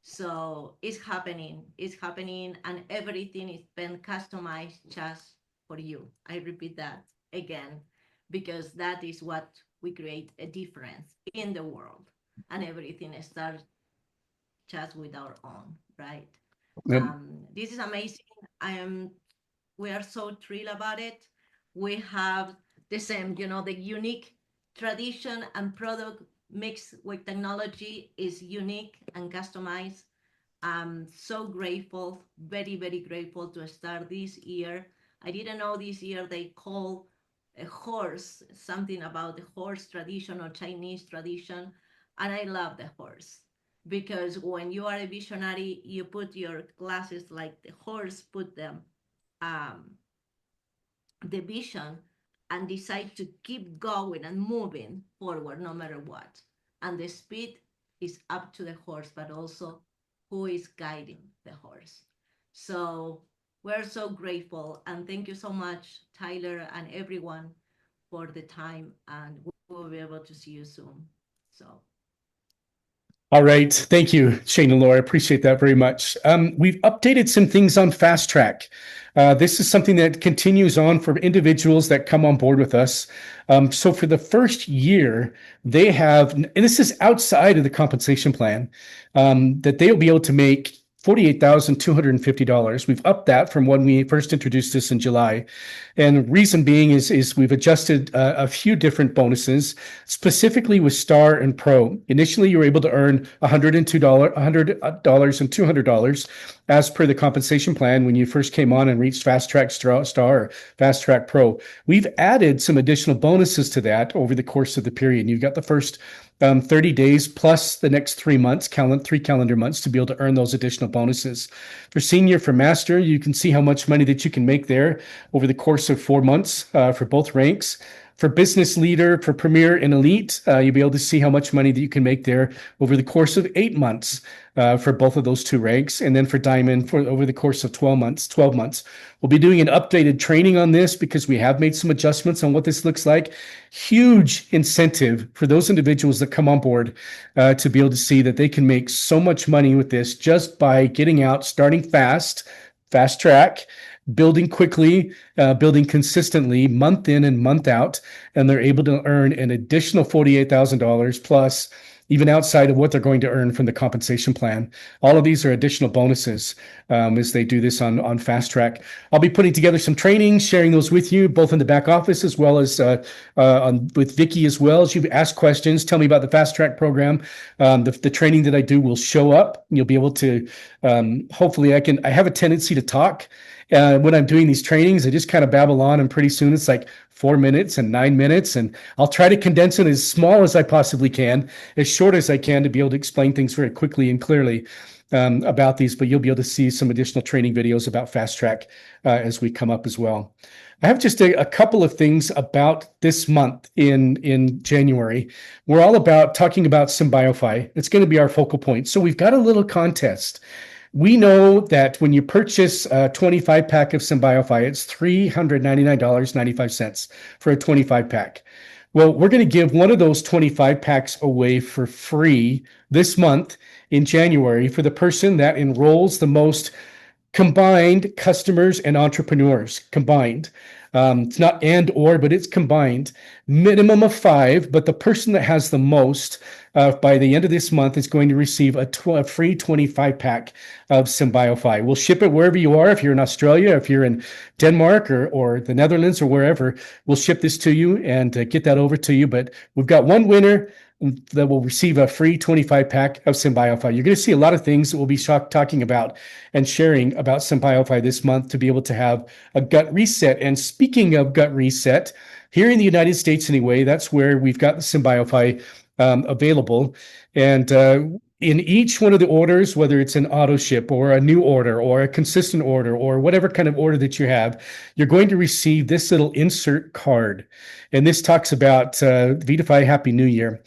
So it's happening, and everything is been customized just for you. I repeat that again, because that is what we create a difference in the world, and everything starts just with our own, right? Yep. This is amazing. We are so thrilled about it. We have the same, the unique tradition and product mixed with technology is unique and customized. I'm so grateful, very, very grateful to start this year. I didn't know this year they call a horse, something about the horse tradition or Chinese tradition. And I love the horse, because when you are a visionary, you put your glasses like the horse put them, the vision, and decide to keep going and moving forward no matter what. And the speed is up to the horse, but also who is guiding the horse. So we're so grateful, and thank you so much, Tyler, and everyone for the time, and we'll be able to see you soon. So. All right. Thank you, Shane and Laura. Appreciate that very much. We've updated some things on Fast Track. This is something that continues on for individuals that come on board with us. So for the first year, they have, and this is outside of the compensation plan, that they'll be able to make $48,250. We've upped that from when we first introduced this in July. And reason being is we've adjusted a few different bonuses, specifically with Star and Pro. Initially, you were able to earn $102, $100 and $200 as per the compensation plan when you first came on and reached Fast Track Star or Fast Track Pro. We've added some additional bonuses to that over the course of the period. You've got the first 30 days plus the next 3 months, 3 calendar months, to be able to earn those additional bonuses. For Senior, for Master, you can see how much money that you can make there over the course of 4 months for both ranks. For Business Leader, for Premier and Elite, you'll be able to see how much money that you can make there over the course of 8 months for both of those 2 ranks. And then for Diamond, for over the course of 12 months. We'll be doing an updated training on this because we have made some adjustments on what this looks like. Huge incentive for those individuals that come on board to be able to see that they can make so much money with this just by getting out, starting fast track, building quickly, building consistently, month in and month out, and they're able to earn an additional $48,000 plus, even outside of what they're going to earn from the compensation plan. All of these are additional bonuses as they do this on Fast Track. I'll be putting together some trainings, sharing those with you, both in the back office as well as with Vicky as well. As you ask questions, tell me about the Fast Track program. The training that I do will show up. You'll be able to, hopefully I have a tendency to talk. When I'm doing these trainings, I just kind of babble on, and pretty soon it's like 4 minutes and 9 minutes, and I'll try to condense it as small as I possibly can, as short as I can, to be able to explain things very quickly and clearly about these. But you'll be able to see some additional training videos about Fast Track as we come up as well. I have just a couple of things about this month in January. We're all about talking about VIDAFY. It's going to be our focal point. So we've got a little contest. We know that when you purchase a 25 pack of SymBioFi, it's $399.95 for a 25 pack. Well, we're going to give one of those 25 packs away for free this month in January for the person that enrolls the most combined customers and entrepreneurs combined. It's not and or, but it's combined. Minimum of 5, but the person that has the most by the end of this month is going to receive a free 25 pack of SymBioFi. We'll ship it wherever you are. If you're in Australia, if you're in Denmark or the Netherlands or wherever, we'll ship this to you and get that over to you. But we've got one winner that will receive a free 25 pack of SymBioFi. You're going to see a lot of things that we'll be talking about and sharing about SymBioFi this month to be able to have a gut reset. And speaking of gut reset, here in the United States anyway, that's where we've got the SymBioFi available. And in each one of the orders, whether it's an auto ship or a new order or a consistent order or whatever kind of order that you have, you're going to receive this little insert card. And this talks about VIDAFY Happy New Year.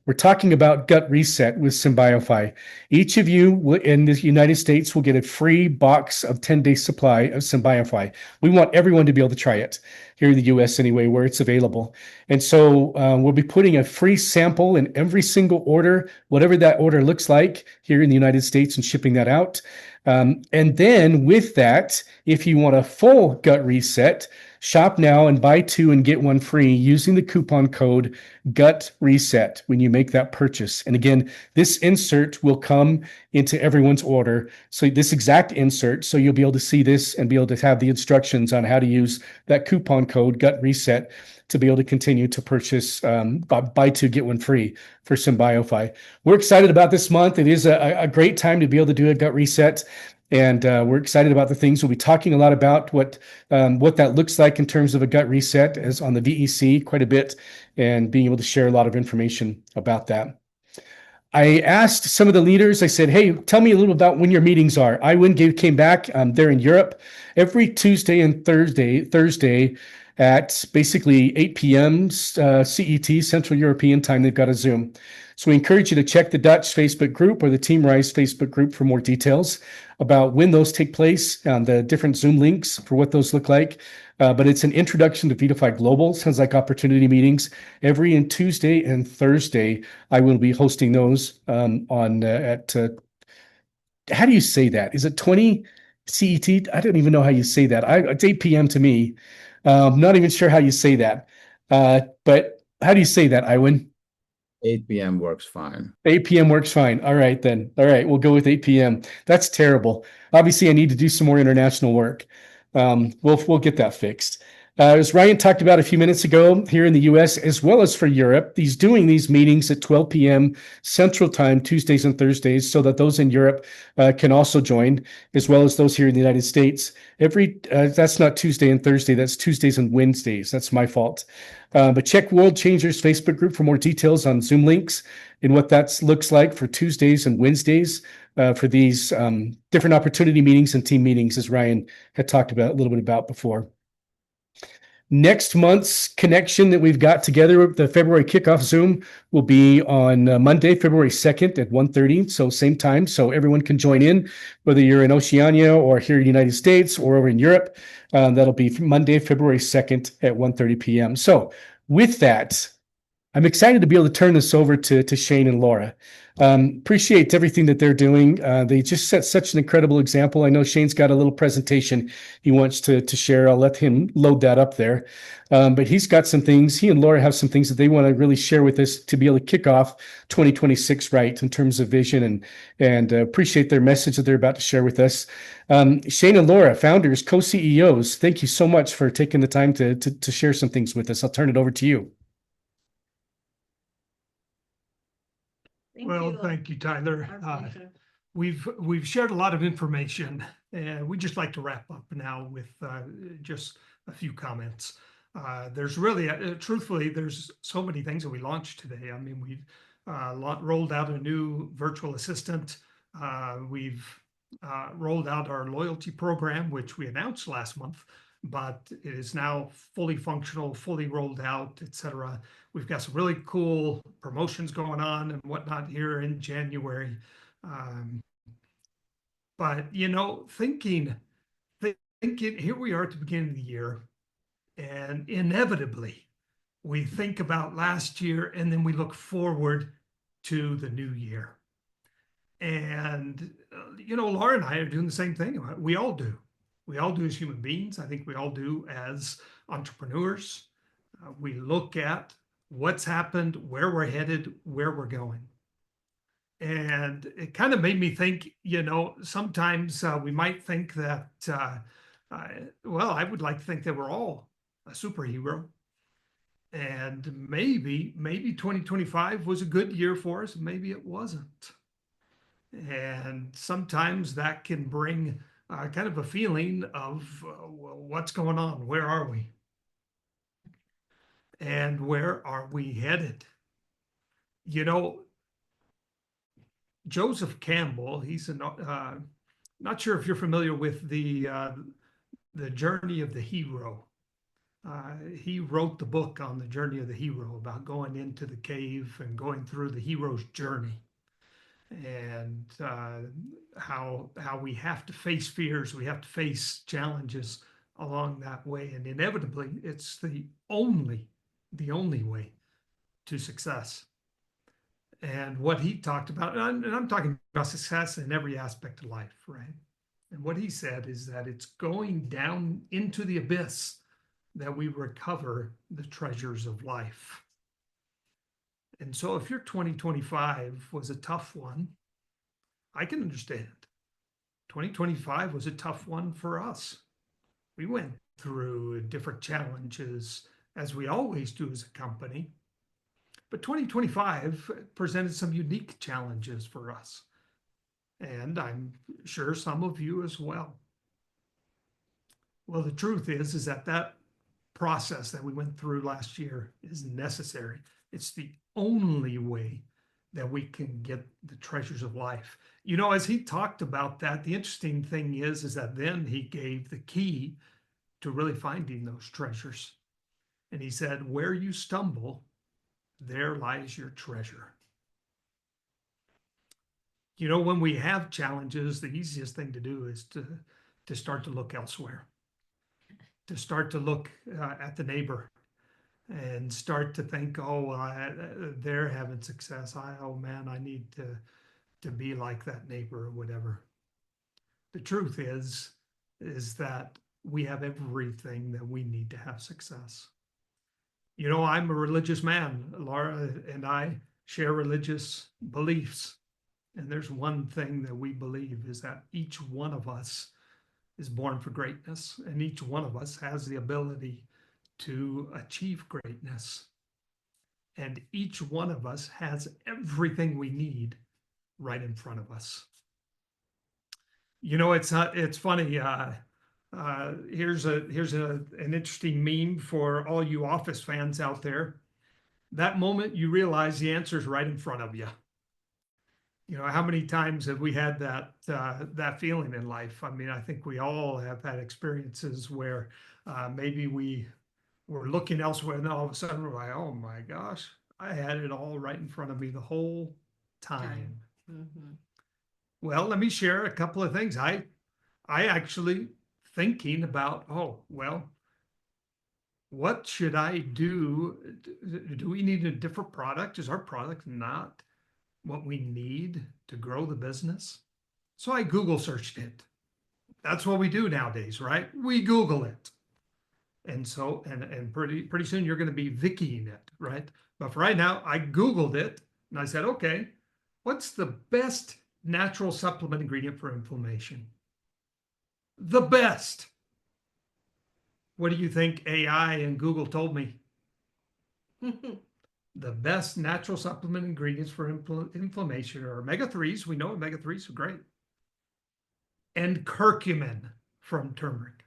We're talking about gut reset with SymBioFi. Each of you in the United States will get a free box of 10-day supply of SymBioFi. We want everyone to be able to try it here in the US anyway, where it's available. And so we'll be putting a free sample in every single order, whatever that order looks like here in the United States, and shipping that out. And then with that, if you want a full gut reset, shop now and buy 2 and get 1 free using the coupon code GUT RESET when you make that purchase. And again, this insert will come into everyone's order. So this exact insert, so you'll be able to see this and be able to have the instructions on how to use that coupon code GUT RESET to be able to continue to purchase, buy 2, get 1 free for SymBioFi. We're excited about this month. It is a great time to be able to do a gut reset. And we're excited about the things we'll be talking a lot about what that looks like in terms of a gut reset as on the VEC quite a bit, and being able to share a lot of information about that. I asked some of the leaders, I said, hey, tell me a little about when your meetings are. Came back. They're in Europe every Tuesday and Thursday at basically 8 p.m. CET, Central European time. They've got a Zoom. So we encourage you to check the Dutch Facebook group or the Team Rise Facebook group for more details about when those take place, the different Zoom links for what those look like. But it's an introduction to VIDAFY Global. Sounds like opportunity meetings. Every Tuesday and Thursday, I will be hosting those at how do you say that? Is it 20 CET? I don't even know how you say that. It's 8 p.m. to me. Not even sure how you say that. But how do you say that, Iwan? 8 p.m. works fine. 8 p.m. works fine. All right, then. All right, we'll go with 8 p.m. That's terrible. Obviously, I need to do some more international work. We'll get that fixed. As Ryan talked about a few minutes ago, here in the US as well as for Europe, he's doing these meetings at 12 p.m. Central Time, Tuesdays and Thursdays, so that those in Europe can also join, as well as those here in the United States. That's not Tuesday and Thursday, that's Tuesdays and Wednesdays. That's my fault. But check World Changers Facebook group for more details on Zoom links and what that looks like for Tuesdays and Wednesdays for these different opportunity meetings and team meetings, as Ryan had talked about a little bit about before. Next month's connection that we've got together, the February kickoff Zoom, will be on Monday, February 2nd at 1:30, so same time, so everyone can join in, whether you're in Oceania or here in the United States or over in Europe. That'll be Monday, February 2nd at 1:30 p.m. So with that, I'm excited to be able to turn this over to Shane and Laura. Appreciate everything that they're doing. They just set such an incredible example. I know Shane's got a little presentation he wants to share. I'll let him load that up there. But he's got some things, he and Laura have some things that they want to really share with us to be able to kick off 2026 right in terms of vision, and appreciate their message that they're about to share with us. Shane and Laura, founders, co-CEOs, thank you so much for taking the time to share some things with us. I'll turn it over to you. Thank you, Tyler. We've shared a lot of information, and we just like to wrap up now with just a few comments. There's really, truthfully, there's so many things that we launched today. I mean, we've rolled out a new virtual assistant. We've rolled out our loyalty program, which we announced last month, but it is now fully functional, fully rolled out, etc. We've got some really cool promotions going on and whatnot here in January. But, thinking, here we are at the beginning of the year, and inevitably we think about last year and then we look forward to the new year. And, Laura and I are doing the same thing. We all do. We all do as human beings. I think we all do as entrepreneurs. We look at what's happened, where we're headed, where we're going. And it kind of made me think, sometimes we might think that, well, I would like to think that we're all a superhero. And maybe 2025 was a good year for us. Maybe it wasn't. And sometimes that can bring kind of a feeling of, well, what's going on? Where are we? And where are we headed? Joseph Campbell, he's not sure if you're familiar with the journey of the hero. He wrote the book on the journey of the hero, about going into the cave and going through the hero's journey, and how we have to face fears, we have to face challenges along that way, and inevitably it's the only way to success. And what he talked about, and I'm talking about success in every aspect of life, right? And what he said is that it's going down into the abyss that we recover the treasures of life. And so if your 2025 was a tough one, I can understand. 2025 was a tough one for us. We went through different challenges, as we always do as a company. But 2025 presented some unique challenges for us. And I'm sure some of you as well. Well, the truth is that process that we went through last year is necessary. It's the only way that we can get the treasures of life. As he talked about that, the interesting thing is that then he gave the key to really finding those treasures. And he said, where you stumble, there lies your treasure. When we have challenges, the easiest thing to do is to start to look elsewhere, to start to look at the neighbor and start to think, oh, well, they're having success. Oh man, I need to be like that neighbor or whatever. The truth is that we have everything that we need to have success. I'm a religious man. Laura and I share religious beliefs. And there's one thing that we believe is that each one of us is born for greatness, and each one of us has the ability to achieve greatness. And each one of us has everything we need right in front of us. It's funny. Here's an interesting meme for all you Office fans out there. That moment you realize the answer is right in front of you. How many times have we had that feeling in life? I mean, I think we all have had experiences where maybe we were looking elsewhere, and all of a sudden we're like, oh my gosh, I had it all right in front of me the whole time. Mm-hmm. Well, let me share a couple of things. I actually thinking about, oh, well, what should I do? Do we need a different product? Is our product not what we need to grow the business? So I Google searched it. That's what we do nowadays, right? We Google it. And so, and pretty soon you're going to be Vickying it, right? But for right now, I Googled it and I said, okay, what's the best natural supplement ingredient for inflammation? The best. What do you think AI and Google told me? The best natural supplement ingredients for inflammation are omega-3s. We know omega-3s are great. And curcumin from turmeric.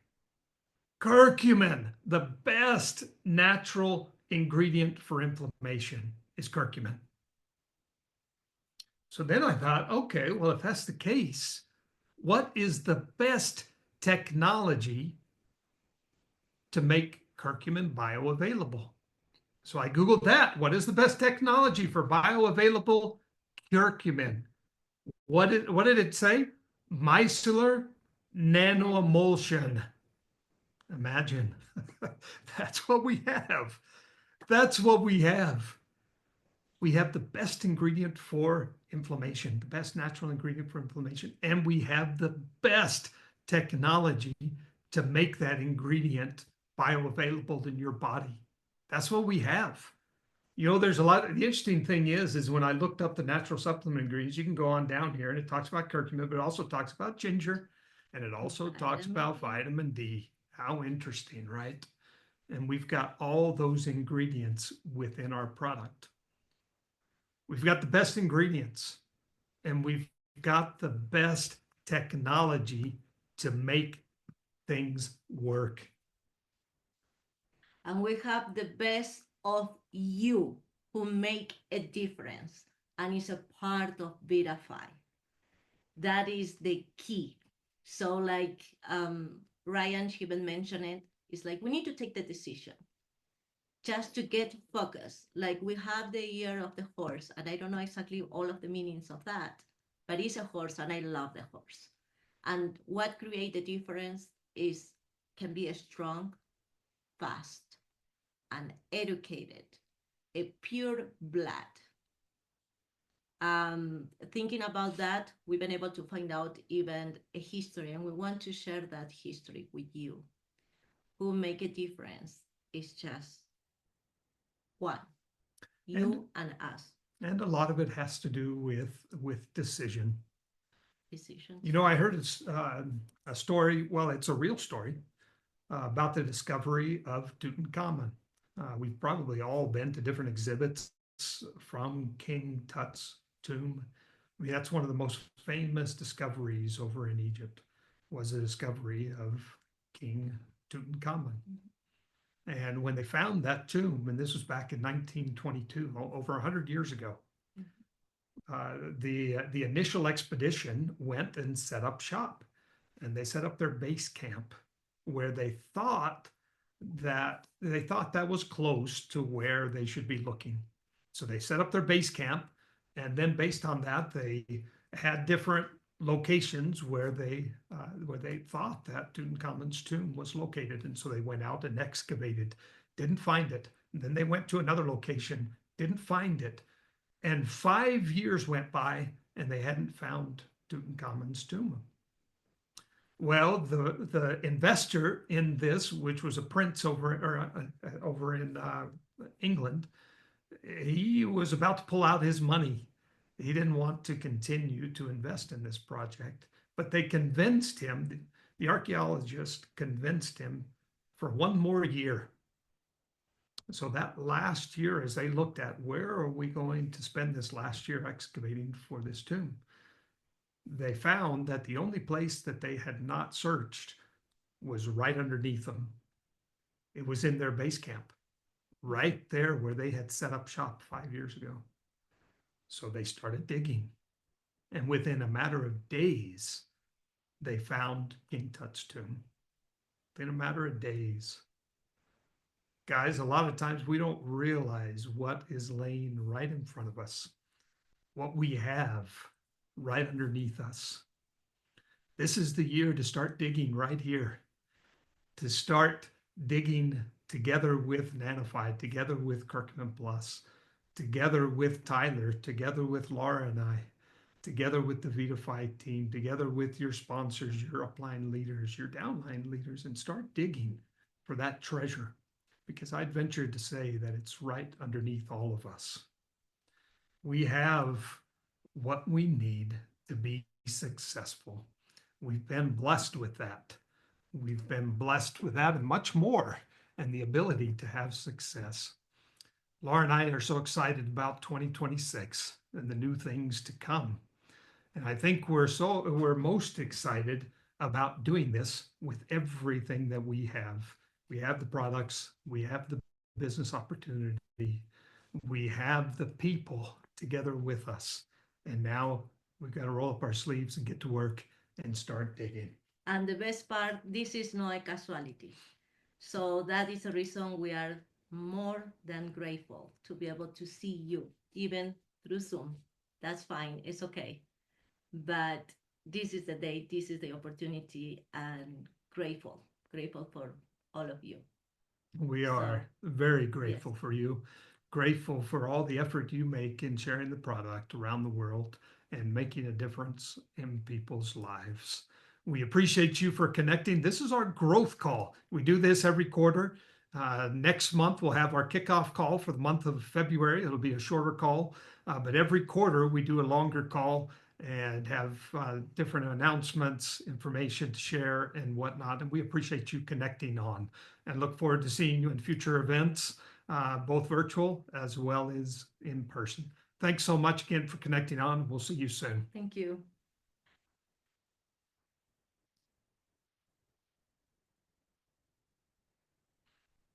Curcumin, the best natural ingredient for inflammation is curcumin. So then I thought, okay, well, if that's the case, what is the best technology to make curcumin bioavailable? So I Googled that. What is the best technology for bioavailable curcumin? What did it say? Micellar nanoemulsion. Imagine. That's what we have. That's what we have. We have the best ingredient for inflammation, the best natural ingredient for inflammation, and we have the best technology to make that ingredient bioavailable in your body. That's what we have. You know, there's a lot. The interesting thing is when I looked up the natural supplement ingredients, you can go on down here and it talks about curcumin, but it also talks about ginger, and it also talks about vitamin D. How interesting, right? And we've got all those ingredients within our product. We've got the best ingredients and we've got the best technology to make things work. And we have the best of you who make a difference and is a part of VIDAFY. That is the key. So like Ryan even mentioned it, it's like we need to take the decision just to get focused. Like we have the year of the horse, and I don't know exactly all of the meanings of that, but it's a horse and I love the horse. And what creates the difference is can be a strong, fast, and educated, a pure blood. Thinking about that, we've been able to find out even a history, and we want to share that history with you. Who make a difference is just one, you and us. And a lot of it has to do with decisions. Decisions. I heard a story. Well, it's a real story about the discovery of Tutankhamun. We've probably all been to different exhibits from King Tut's tomb. I mean, that's one of the most famous discoveries over in Egypt, was the discovery of King Tutankhamun. And when they found that tomb, and this was back in 1922, over 100 years ago, the initial expedition went and set up shop, and they set up their base camp where they thought that was close to where they should be looking. So they set up their base camp, and then based on that, they had different locations where they thought that Tutankhamun's tomb was located, and so they went out and excavated, didn't find it. And then they went to another location, didn't find it, and 5 years went by, and they hadn't found Tutankhamun's tomb. Well, the investor in this, which was a prince over in England, he was about to pull out his money. He didn't want to continue to invest in this project, but they convinced him, the archaeologist convinced him for one more year. So that last year, as they looked at where are we going to spend this last year excavating for this tomb, they found that the only place that they had not searched was right underneath them. It was in their base camp, right there where they had set up shop 5 years ago. So they started digging, and within a matter of days, they found King Tut's tomb. Within a matter of days. Guys, a lot of times we don't realize what is laying right in front of us, what we have right underneath us. This is the year to start digging right here, to start digging together with VIDAFY, together with Curcumin Plus, together with Tyler, together with Laura and I, together with the VIDAFY team, together with your sponsors, your upline leaders, your downline leaders, and start digging for that treasure, because I'd venture to say that it's right underneath all of us. We have what we need to be successful. We've been blessed with that. We've been blessed with that and much more, and the ability to have success. Laura and I are so excited about 2026 and the new things to come. And I think we're most excited about doing this with everything that we have. We have the products, we have the business opportunity, we have the people together with us. And now we've got to roll up our sleeves and get to work and start digging. And the best part, this is not a casualty. So that is the reason we are more than grateful to be able to see you, even through Zoom. That's fine, it's okay. But this is the day, this is the opportunity, and grateful for all of you. We are very grateful for you, grateful for all the effort you make in sharing the product around the world and making a difference in people's lives. We appreciate you for connecting. This is our growth call. We do this every quarter. Next month, we'll have our kickoff call for the month of February. It'll be a shorter call, but every quarter we do a longer call and have different announcements, information to share and whatnot. And we appreciate you connecting on and look forward to seeing you in future events, both virtual as well as in person. Thanks so much again for connecting on. We'll see you soon. Thank you.